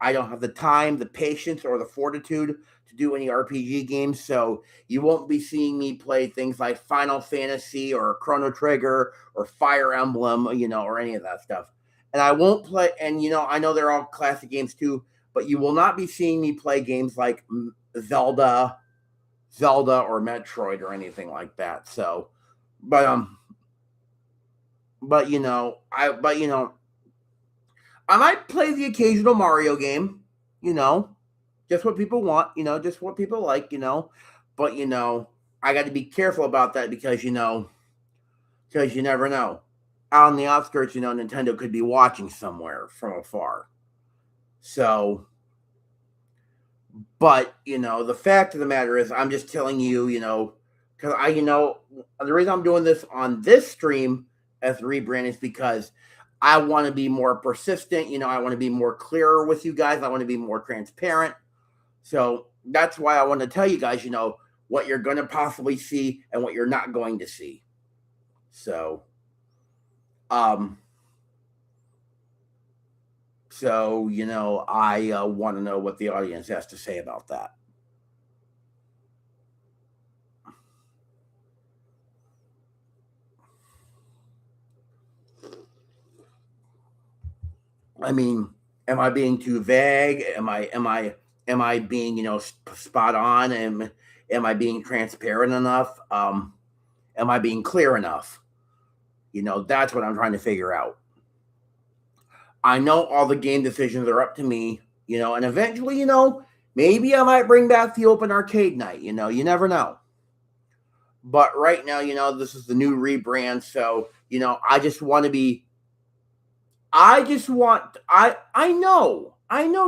I don't have the time, the patience, or the fortitude to do any RPG games. So you won't be seeing me play things like Final Fantasy or Chrono Trigger or Fire Emblem, or any of that stuff. And I won't play, and I know they're all classic games too, but you will not be seeing me play games like Zelda, Zelda or Metroid or anything like that. So, but I might play the occasional Mario game. Just what people want. Just what people like. But I got to be careful about that because you never know. Out on the outskirts, Nintendo could be watching somewhere from afar. So, but the fact of the matter is, I'm just telling you, because the reason I'm doing this on this stream as rebrand is because I want to be more persistent. I want to be more clearer with you guys. I want to be more transparent. So that's why I want to tell you guys, what you're going to possibly see and what you're not going to see. So, I want to know what the audience has to say about that. I mean, am I being too vague? Am I being, spot on? Am I being transparent enough? Am I being clear enough? That's what I'm trying to figure out. I know all the game decisions are up to me, and eventually, maybe I might bring back the open arcade night, you never know. But right now, this is the new rebrand, so, I just want to be I know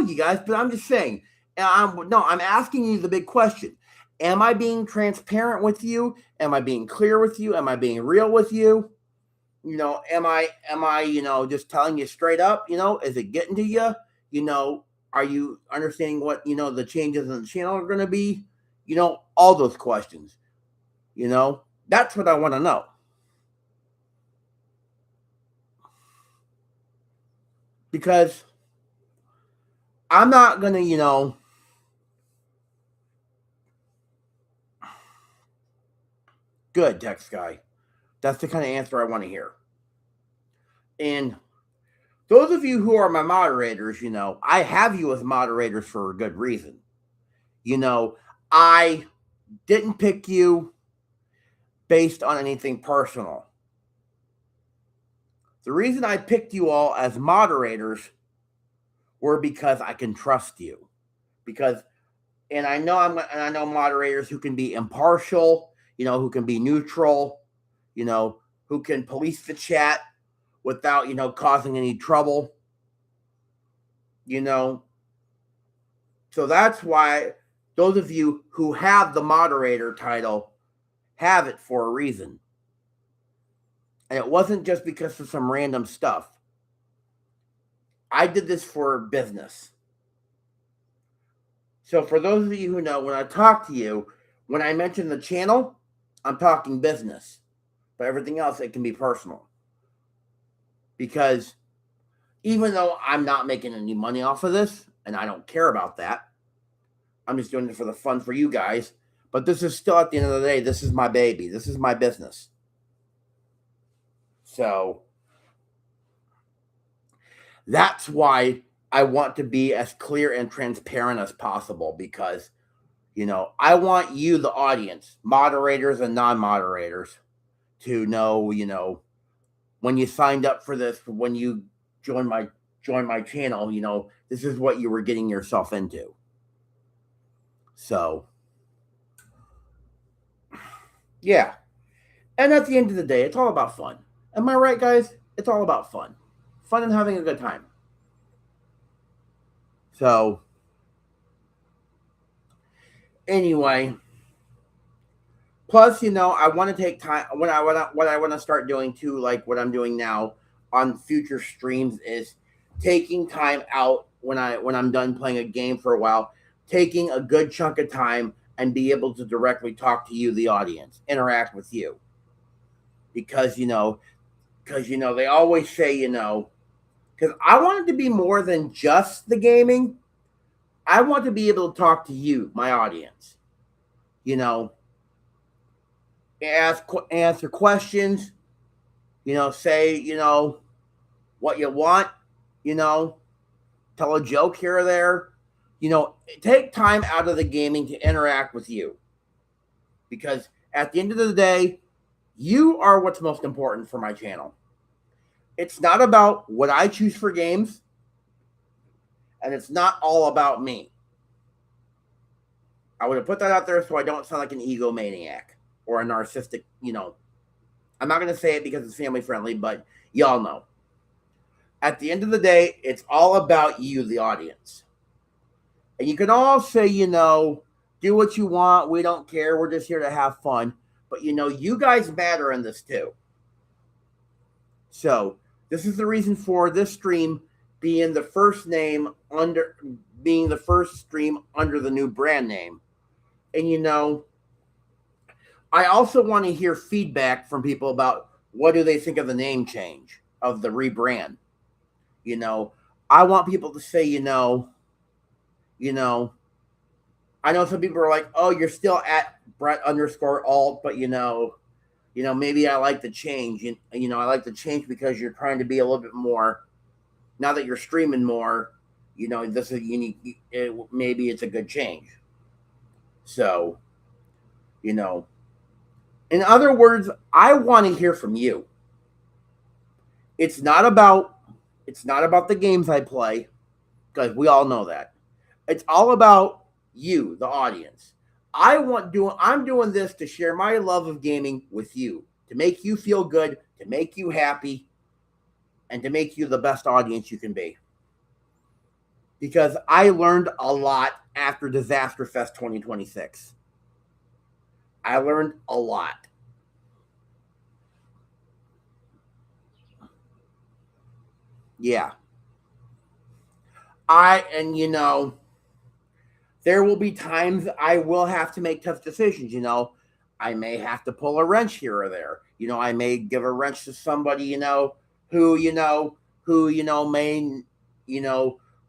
you guys, but I'm just saying, I'm asking you the big question. Am I being transparent with you? Am I being clear with you? Am I being real with you? Am I, just telling you straight up, is it getting to you? Are you understanding what, the changes in the channel are going to be? All those questions, that's what I want to know. Because I'm not going to, good text guy. That's the kind of answer I want to hear. And those of you who are my moderators, I have you as moderators for a good reason. I didn't pick you based on anything personal. The reason I picked you all as moderators were because I can trust you. And I know moderators who can be impartial, who can be neutral, who can police the chat without, causing any trouble. So that's why those of you who have the moderator title have it for a reason. And it wasn't just because of some random stuff. I did this for business. So for those of you who know, when I talk to you, when I mention the channel, I'm talking business. But everything else, it can be personal. Because even though I'm not making any money off of this, and I don't care about that, I'm just doing it for the fun for you guys. But this is still, at the end of the day, this is my baby. This is my business. So that's why I want to be as clear and transparent as possible, because, I want you, the audience, moderators and non-moderators, to know, when you signed up for this, when you join my channel, this is what you were getting yourself into. So, yeah. And at the end of the day, it's all about fun. Am I right, guys? It's all about fun. Fun and having a good time. So, anyway, plus, I want to take time. What I want to start doing too, like what I'm doing now on future streams, is taking time out when I'm done playing a game for a while, taking a good chunk of time and be able to directly talk to you, the audience, interact with you. Because they always say, because I want it to be more than just the gaming. I want to be able to talk to you, my audience. Answer questions. Say, what you want. Tell a joke here or there. Take time out of the gaming to interact with you. because at the end of the day, you are what's most important for my channel. It's not about what I choose for games, and it's not all about me. I would have put that out there so I don't sound like an egomaniac or a narcissistic, I'm not going to say it because it's family friendly, but y'all know. At the end of the day, it's all about you, the audience. And you can all say, do what you want. We don't care. We're just here to have fun. But, you guys matter in this too. So this is the reason for this stream being the first stream under the new brand name. And, I also want to hear feedback from people about what do they think of the name change of the rebrand. I want people to say, I know some people are like, oh, you're still at Brett_alt, but maybe I like the change. I like the change because you're trying to be a little bit more. Now that you're streaming more, this is unique. Maybe it's a good change. So, in other words, I want to hear from you. It's not about the games I play, because we all know that. It's all about you, the audience. I'm doing this to share my love of gaming with you, to make you feel good, to make you happy, and to make you the best audience you can be. Because I learned a lot after Disaster Fest 2026. I learned a lot. Yeah. There will be times I will have to make tough decisions. I may have to pull a wrench here or there. I may give a wrench to somebody, who may,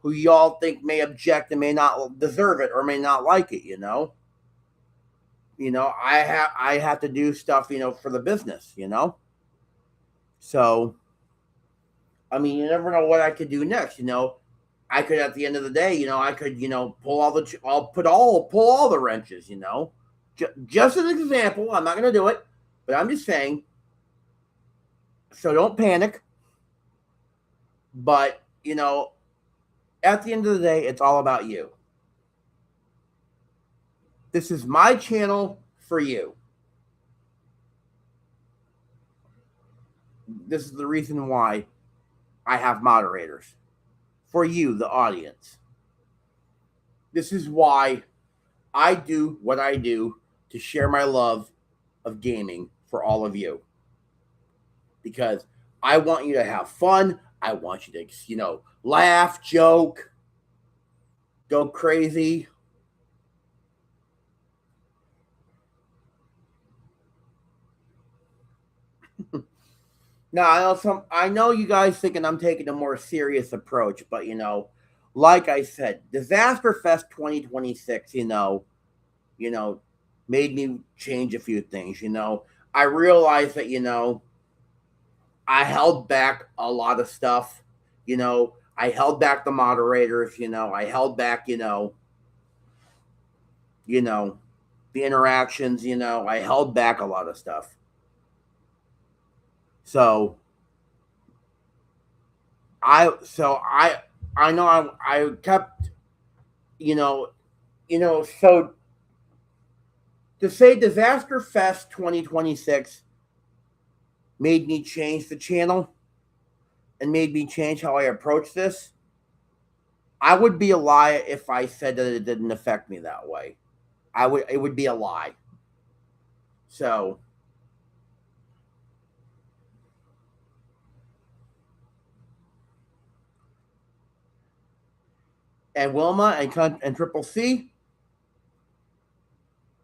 who y'all think may object and may not deserve it or may not like it. I have to do stuff, for the business. So, I mean, you never know what I could do next. I could, at the end of the day, I could, pull all the wrenches. Just an example. I'm not going to do it, but I'm just saying. So don't panic. But at the end of the day, it's all about you. This is my channel for you. This is the reason why I have moderators. For you, the audience. This is why I do what I do to share my love of gaming for all of you. Because I want you to have fun. I want you to, laugh, joke, go crazy. Now, I know you guys thinking I'm taking a more serious approach, but like I said, Disaster Fest 2026, made me change a few things. I realized that I held back a lot of stuff. I held back the moderators. I held back the interactions. I held back a lot of stuff. So I know I kept, so to say Disaster Fest 2026 made me change the channel and made me change how I approach this, I would be a liar if I said that it didn't affect me that way. It would be a lie. So, and Wilma and Triple C,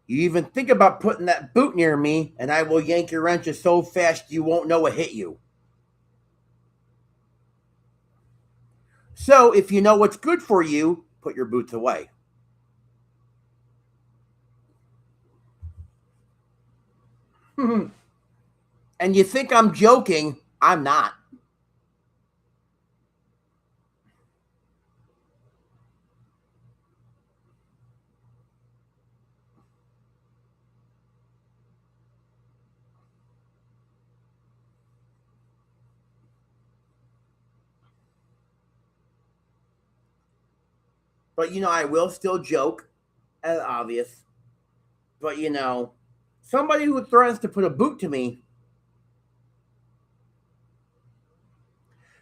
you even think about putting that boot near me, and I will yank your wrenches so fast you won't know what hit you. So, if you know what's good for you, put your boots away. And you think I'm joking, I'm not. But, I will still joke, as obvious. But, somebody who threatens to put a boot to me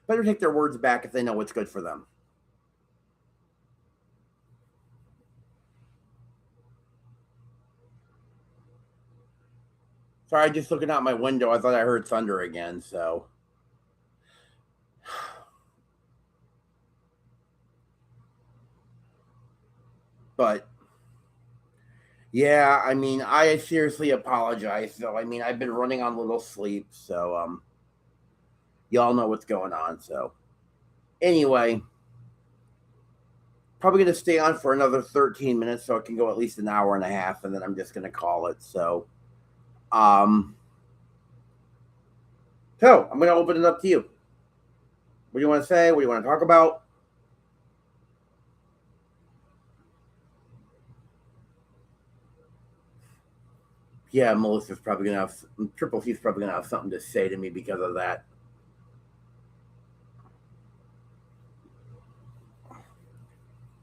better take their words back if they know what's good for them. Sorry, just looking out my window, I thought I heard thunder again, so. But, yeah, I seriously apologize, though. I've been running on little sleep, so, y'all know what's going on, so. Anyway, probably going to stay on for another 13 minutes so it can go at least an hour and a half, and then I'm just going to call it, so. So, I'm going to open it up to you. What do you want to say? What do you want to talk about? Yeah, Melissa's probably going to have, Triple C's probably going to have something to say to me because of that.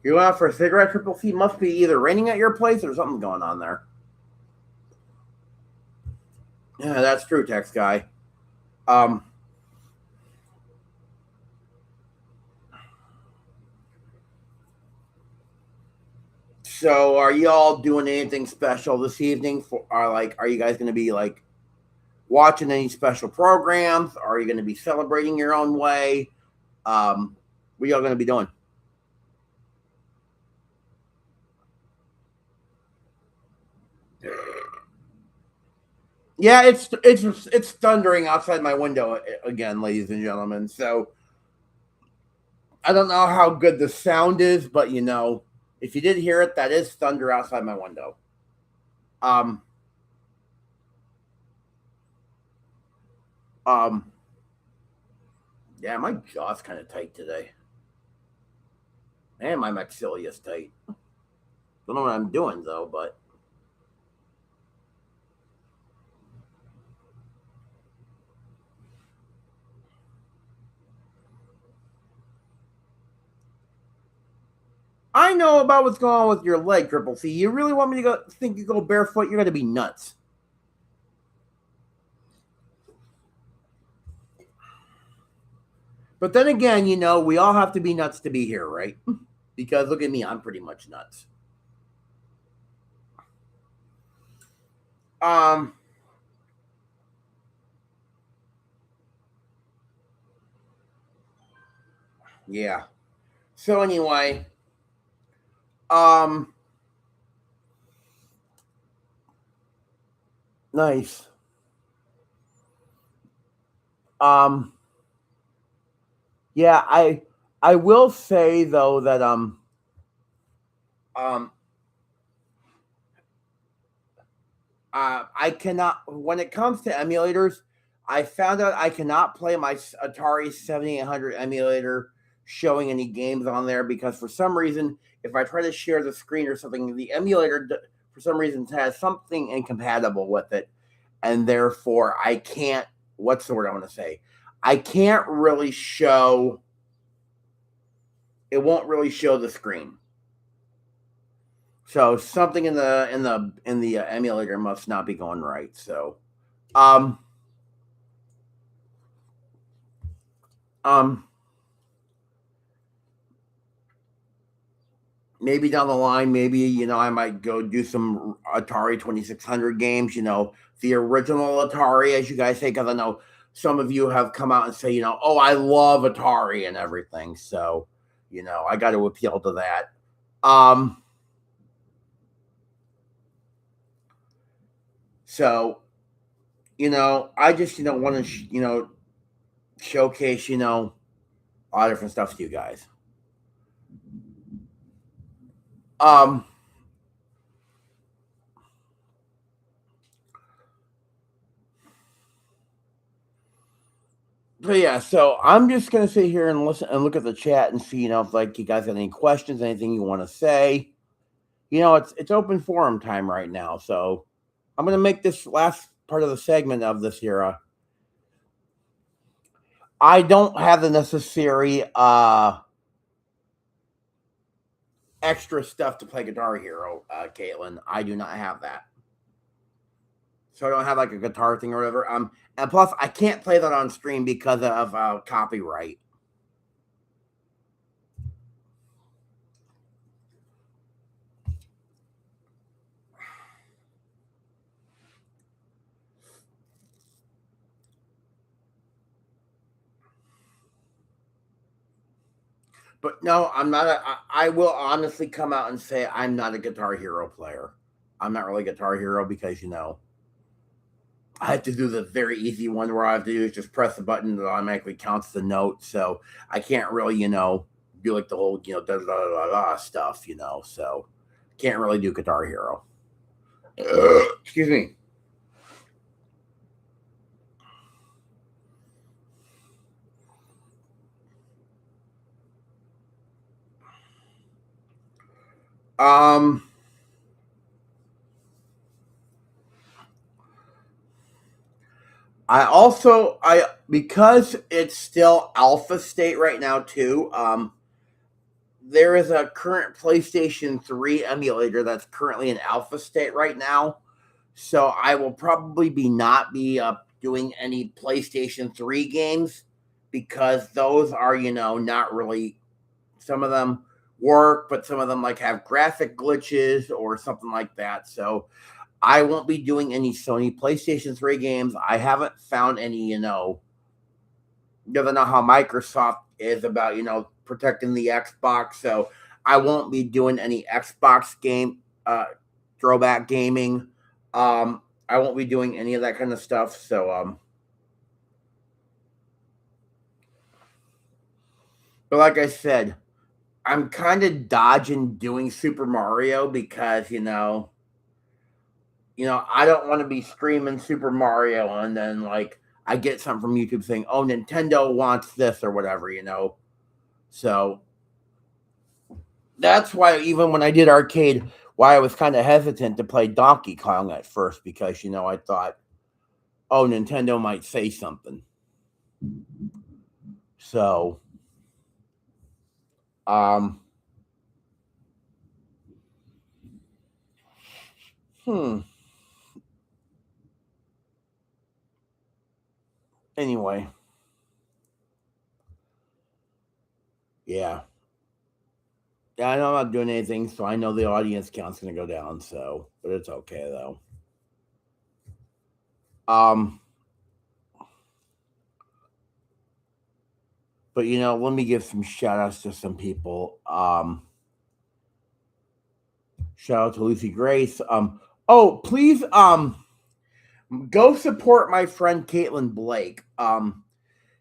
You going out for a cigarette, Triple C? Must be either raining at your place or something going on there. Yeah, that's true, Text Guy. So, are y'all doing anything special this evening? Are you guys going to be like watching any special programs? Are you going to be celebrating your own way? What are y'all going to be doing? Yeah, it's thundering outside my window again, ladies and gentlemen. So I don't know how good the sound is, but if you did hear it, that is thunder outside my window. Um, yeah, my jaw's kind of tight today, and my maxilla is tight. Don't know what I'm doing though, but I know about what's going on with your leg, Triple C. You really want me to think you go barefoot? You're going to be nuts. But then again, we all have to be nuts to be here, right? Because look at me, I'm pretty much nuts. Yeah. So anyway, nice. Yeah, I will say though that I cannot, when it comes to emulators, I found out I cannot play my Atari 7800 emulator showing any games on there because for some reason, if I try to share the screen or something, the emulator for some reason has something incompatible with it, and therefore I can't. What's the word I want to say? I can't really show. It won't really show the screen. So something in the emulator must not be going right. So, um, maybe down the line, maybe I might go do some Atari 2600 games. The original Atari, as you guys say, because I know some of you have come out and say, oh, I love Atari and everything. So, I got to appeal to that. So, I just want to showcase a lot of different stuff to you guys. But yeah, so I'm just gonna sit here and listen and look at the chat and see, if you guys have any questions, anything you want to say. It's open forum time right now, so I'm gonna make this last part of the segment of this here. I don't have the necessary extra stuff to play Guitar Hero, Caitlin. I do not have that. So I don't have like a guitar thing or whatever. And plus I can't play that on stream because of copyright. But no, I'm not. I will honestly come out and say I'm not a Guitar Hero player. I'm not really Guitar Hero because I have to do the very easy one where I have to do is just press a button that automatically counts the note. So I can't really do like the whole da da da da stuff. So can't really do Guitar Hero. Excuse me. Um. Because it's still alpha state right now too. There is a current PlayStation 3 emulator that's currently in alpha state right now. So I will probably not be doing any PlayStation 3 games because those are not really. Some of them work, but some of them like have graphic glitches or something like that. So I won't be doing any Sony PlayStation 3 games. I haven't found any, doesn't know how Microsoft is about, protecting the Xbox. So I won't be doing any Xbox game, throwback gaming. I won't be doing any of that kind of stuff. So, but like I said, I'm kind of dodging doing Super Mario because, I don't want to be streaming Super Mario and then like I get something from YouTube saying, "Oh, Nintendo wants this" or whatever, So that's why even when I did arcade, why I was kind of hesitant to play Donkey Kong at first because I thought, "Oh, Nintendo might say something." So, um, Anyway, yeah. Yeah, I know I'm not doing anything, so I know the audience count's gonna go down. So, but it's okay though. But let me give some shout outs to some people. Shout out to Lucy Grace. Please go support my friend Caitlin Blake.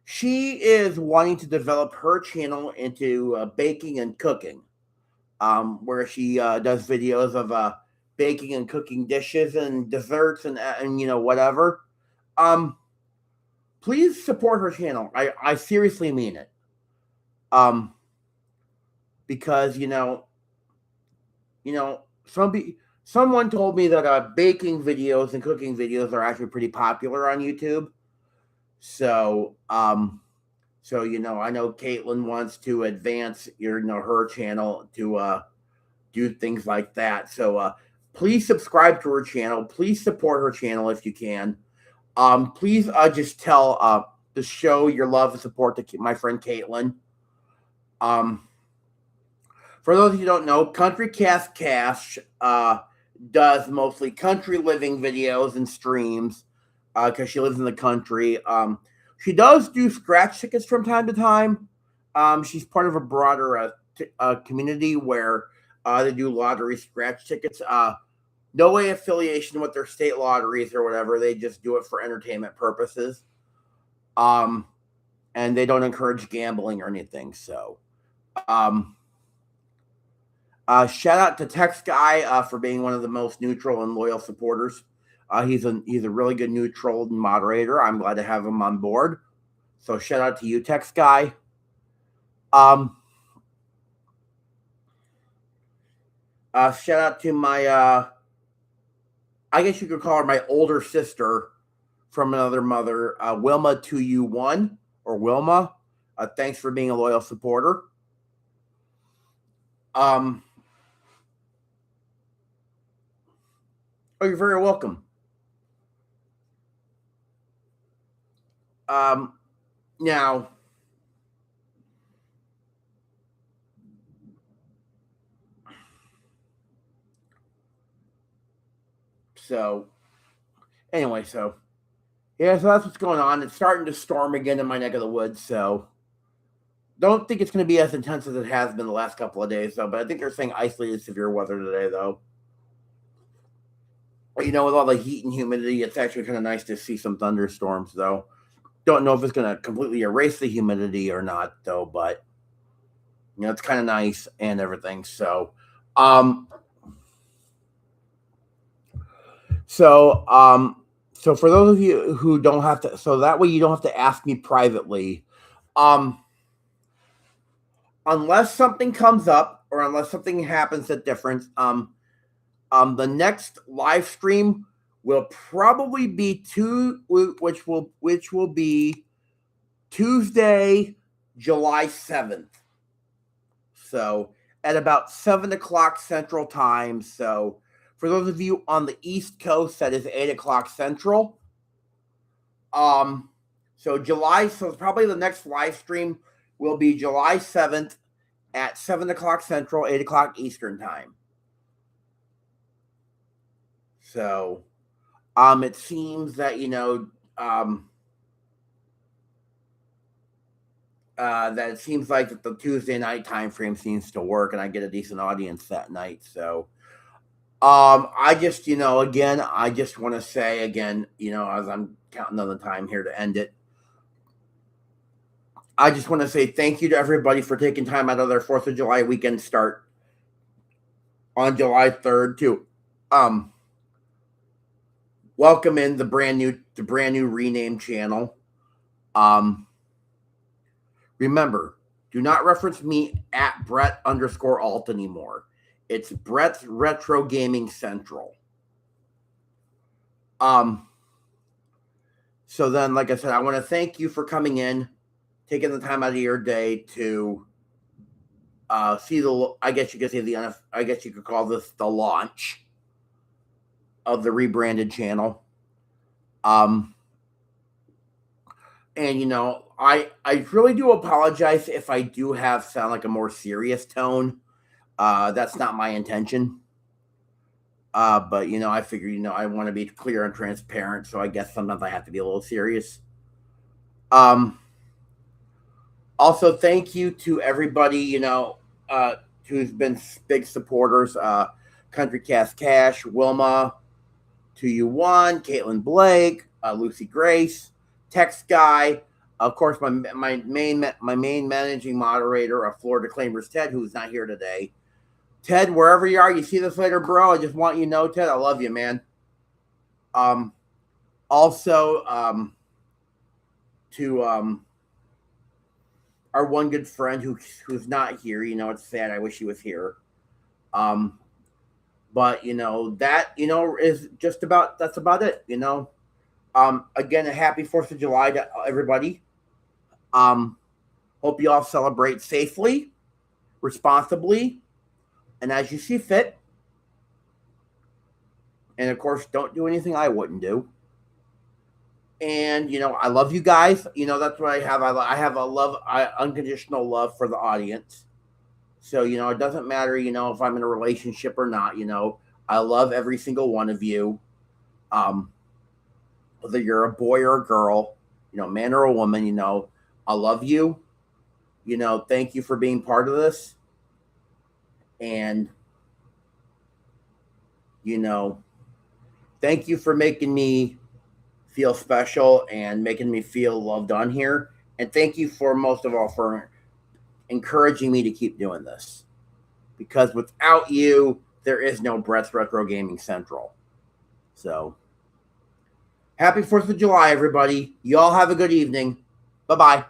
She is wanting to develop her channel into baking and cooking. Where she does videos of baking and cooking dishes and desserts and whatever. Please support her channel. I seriously mean it. Because someone told me that baking videos and cooking videos are actually pretty popular on YouTube. So I know Caitlin wants to advance her channel to do things like that. So please subscribe to her channel. Please support her channel if you can. Please just tell the show your love and support to my friend Caitlin. For those of you who don't know, Country Cast Cash does mostly country living videos and streams because she lives in the country. She does do scratch tickets from time to time. She's part of a broader community where they do lottery scratch tickets. No way affiliation with their state lotteries or whatever. They just do it for entertainment purposes. And they don't encourage gambling or anything. So, shout out to Text Guy for being one of the most neutral and loyal supporters. He's a really good neutral moderator. I'm glad to have him on board. So shout out to you, Text Guy. Shout out to my I guess you could call her my older sister from another mother, Wilma2U1 or Wilma. Thanks for being a loyal supporter. Oh, you're very welcome. Now, so anyway, so yeah, so that's what's going on. It's starting to storm again in my neck of the woods, so don't think it's going to be as intense as it has been the last couple of days, though. But I think they're saying isolated severe weather today, though. With all the heat and humidity, it's actually kind of nice to see some thunderstorms, though. Don't know if it's going to completely erase the humidity or not, though. But it's kind of nice and everything. So, so for those of you who don't have to, so that way you don't have to ask me privately. Unless something comes up or unless something happens that's different, the next live stream will probably be which will be Tuesday, July 7th. So at about 7:00 Central Time. So for those of you on the East Coast, that is 8:00 Central. So probably the next live stream will be July 7th at 7:00 Central, 8:00 Eastern Time. So, it seems that that it seems like that the Tuesday night time frame seems to work, and I get a decent audience that night. So, I just again, I just want to say again, as I'm counting on the time here to end it, I just want to say thank you to everybody for taking time out of their 4th of July weekend start on July 3rd to welcome in the brand new renamed channel. Remember, do not reference me at Brett_alt anymore. It's Brett's Retro Gaming Central. So then, like I said, I want to thank you for coming in, taking the time out of your day to see I guess you could call this the launch of the rebranded channel. And I really do apologize if I do sound like a more serious tone. That's not my intention. But I figure I want to be clear and transparent, so I guess sometimes I have to be a little serious. Also, thank you to everybody who's been big supporters. Country Cast Cash, Wilma, 2U1, Caitlin Blake, Lucy Grace, Text Guy, of course my main managing moderator of Florida Claimers, Ted, who's not here today. Ted, wherever you are, you see this later, bro. I just want you to know, Ted, I love you, man. Also, to our one good friend who's not here. It's sad. I wish he was here. But that is just about that's about it. Again, a happy 4th of July to everybody. Hope you all celebrate safely, responsibly, and as you see fit. And of course, don't do anything I wouldn't do. And I love you guys. That's what I have. I have unconditional love for the audience. So it doesn't matter if I'm in a relationship or not. I love every single one of you. Whether you're a boy or a girl, man or a woman, I love you. Thank you for being part of this. And thank you for making me feel special and making me feel loved on here. And thank you for most of all for encouraging me to keep doing this. Because without you, there is no Brett's Retro Gaming Central. So, happy 4th of July, everybody. You all have a good evening. Bye-bye.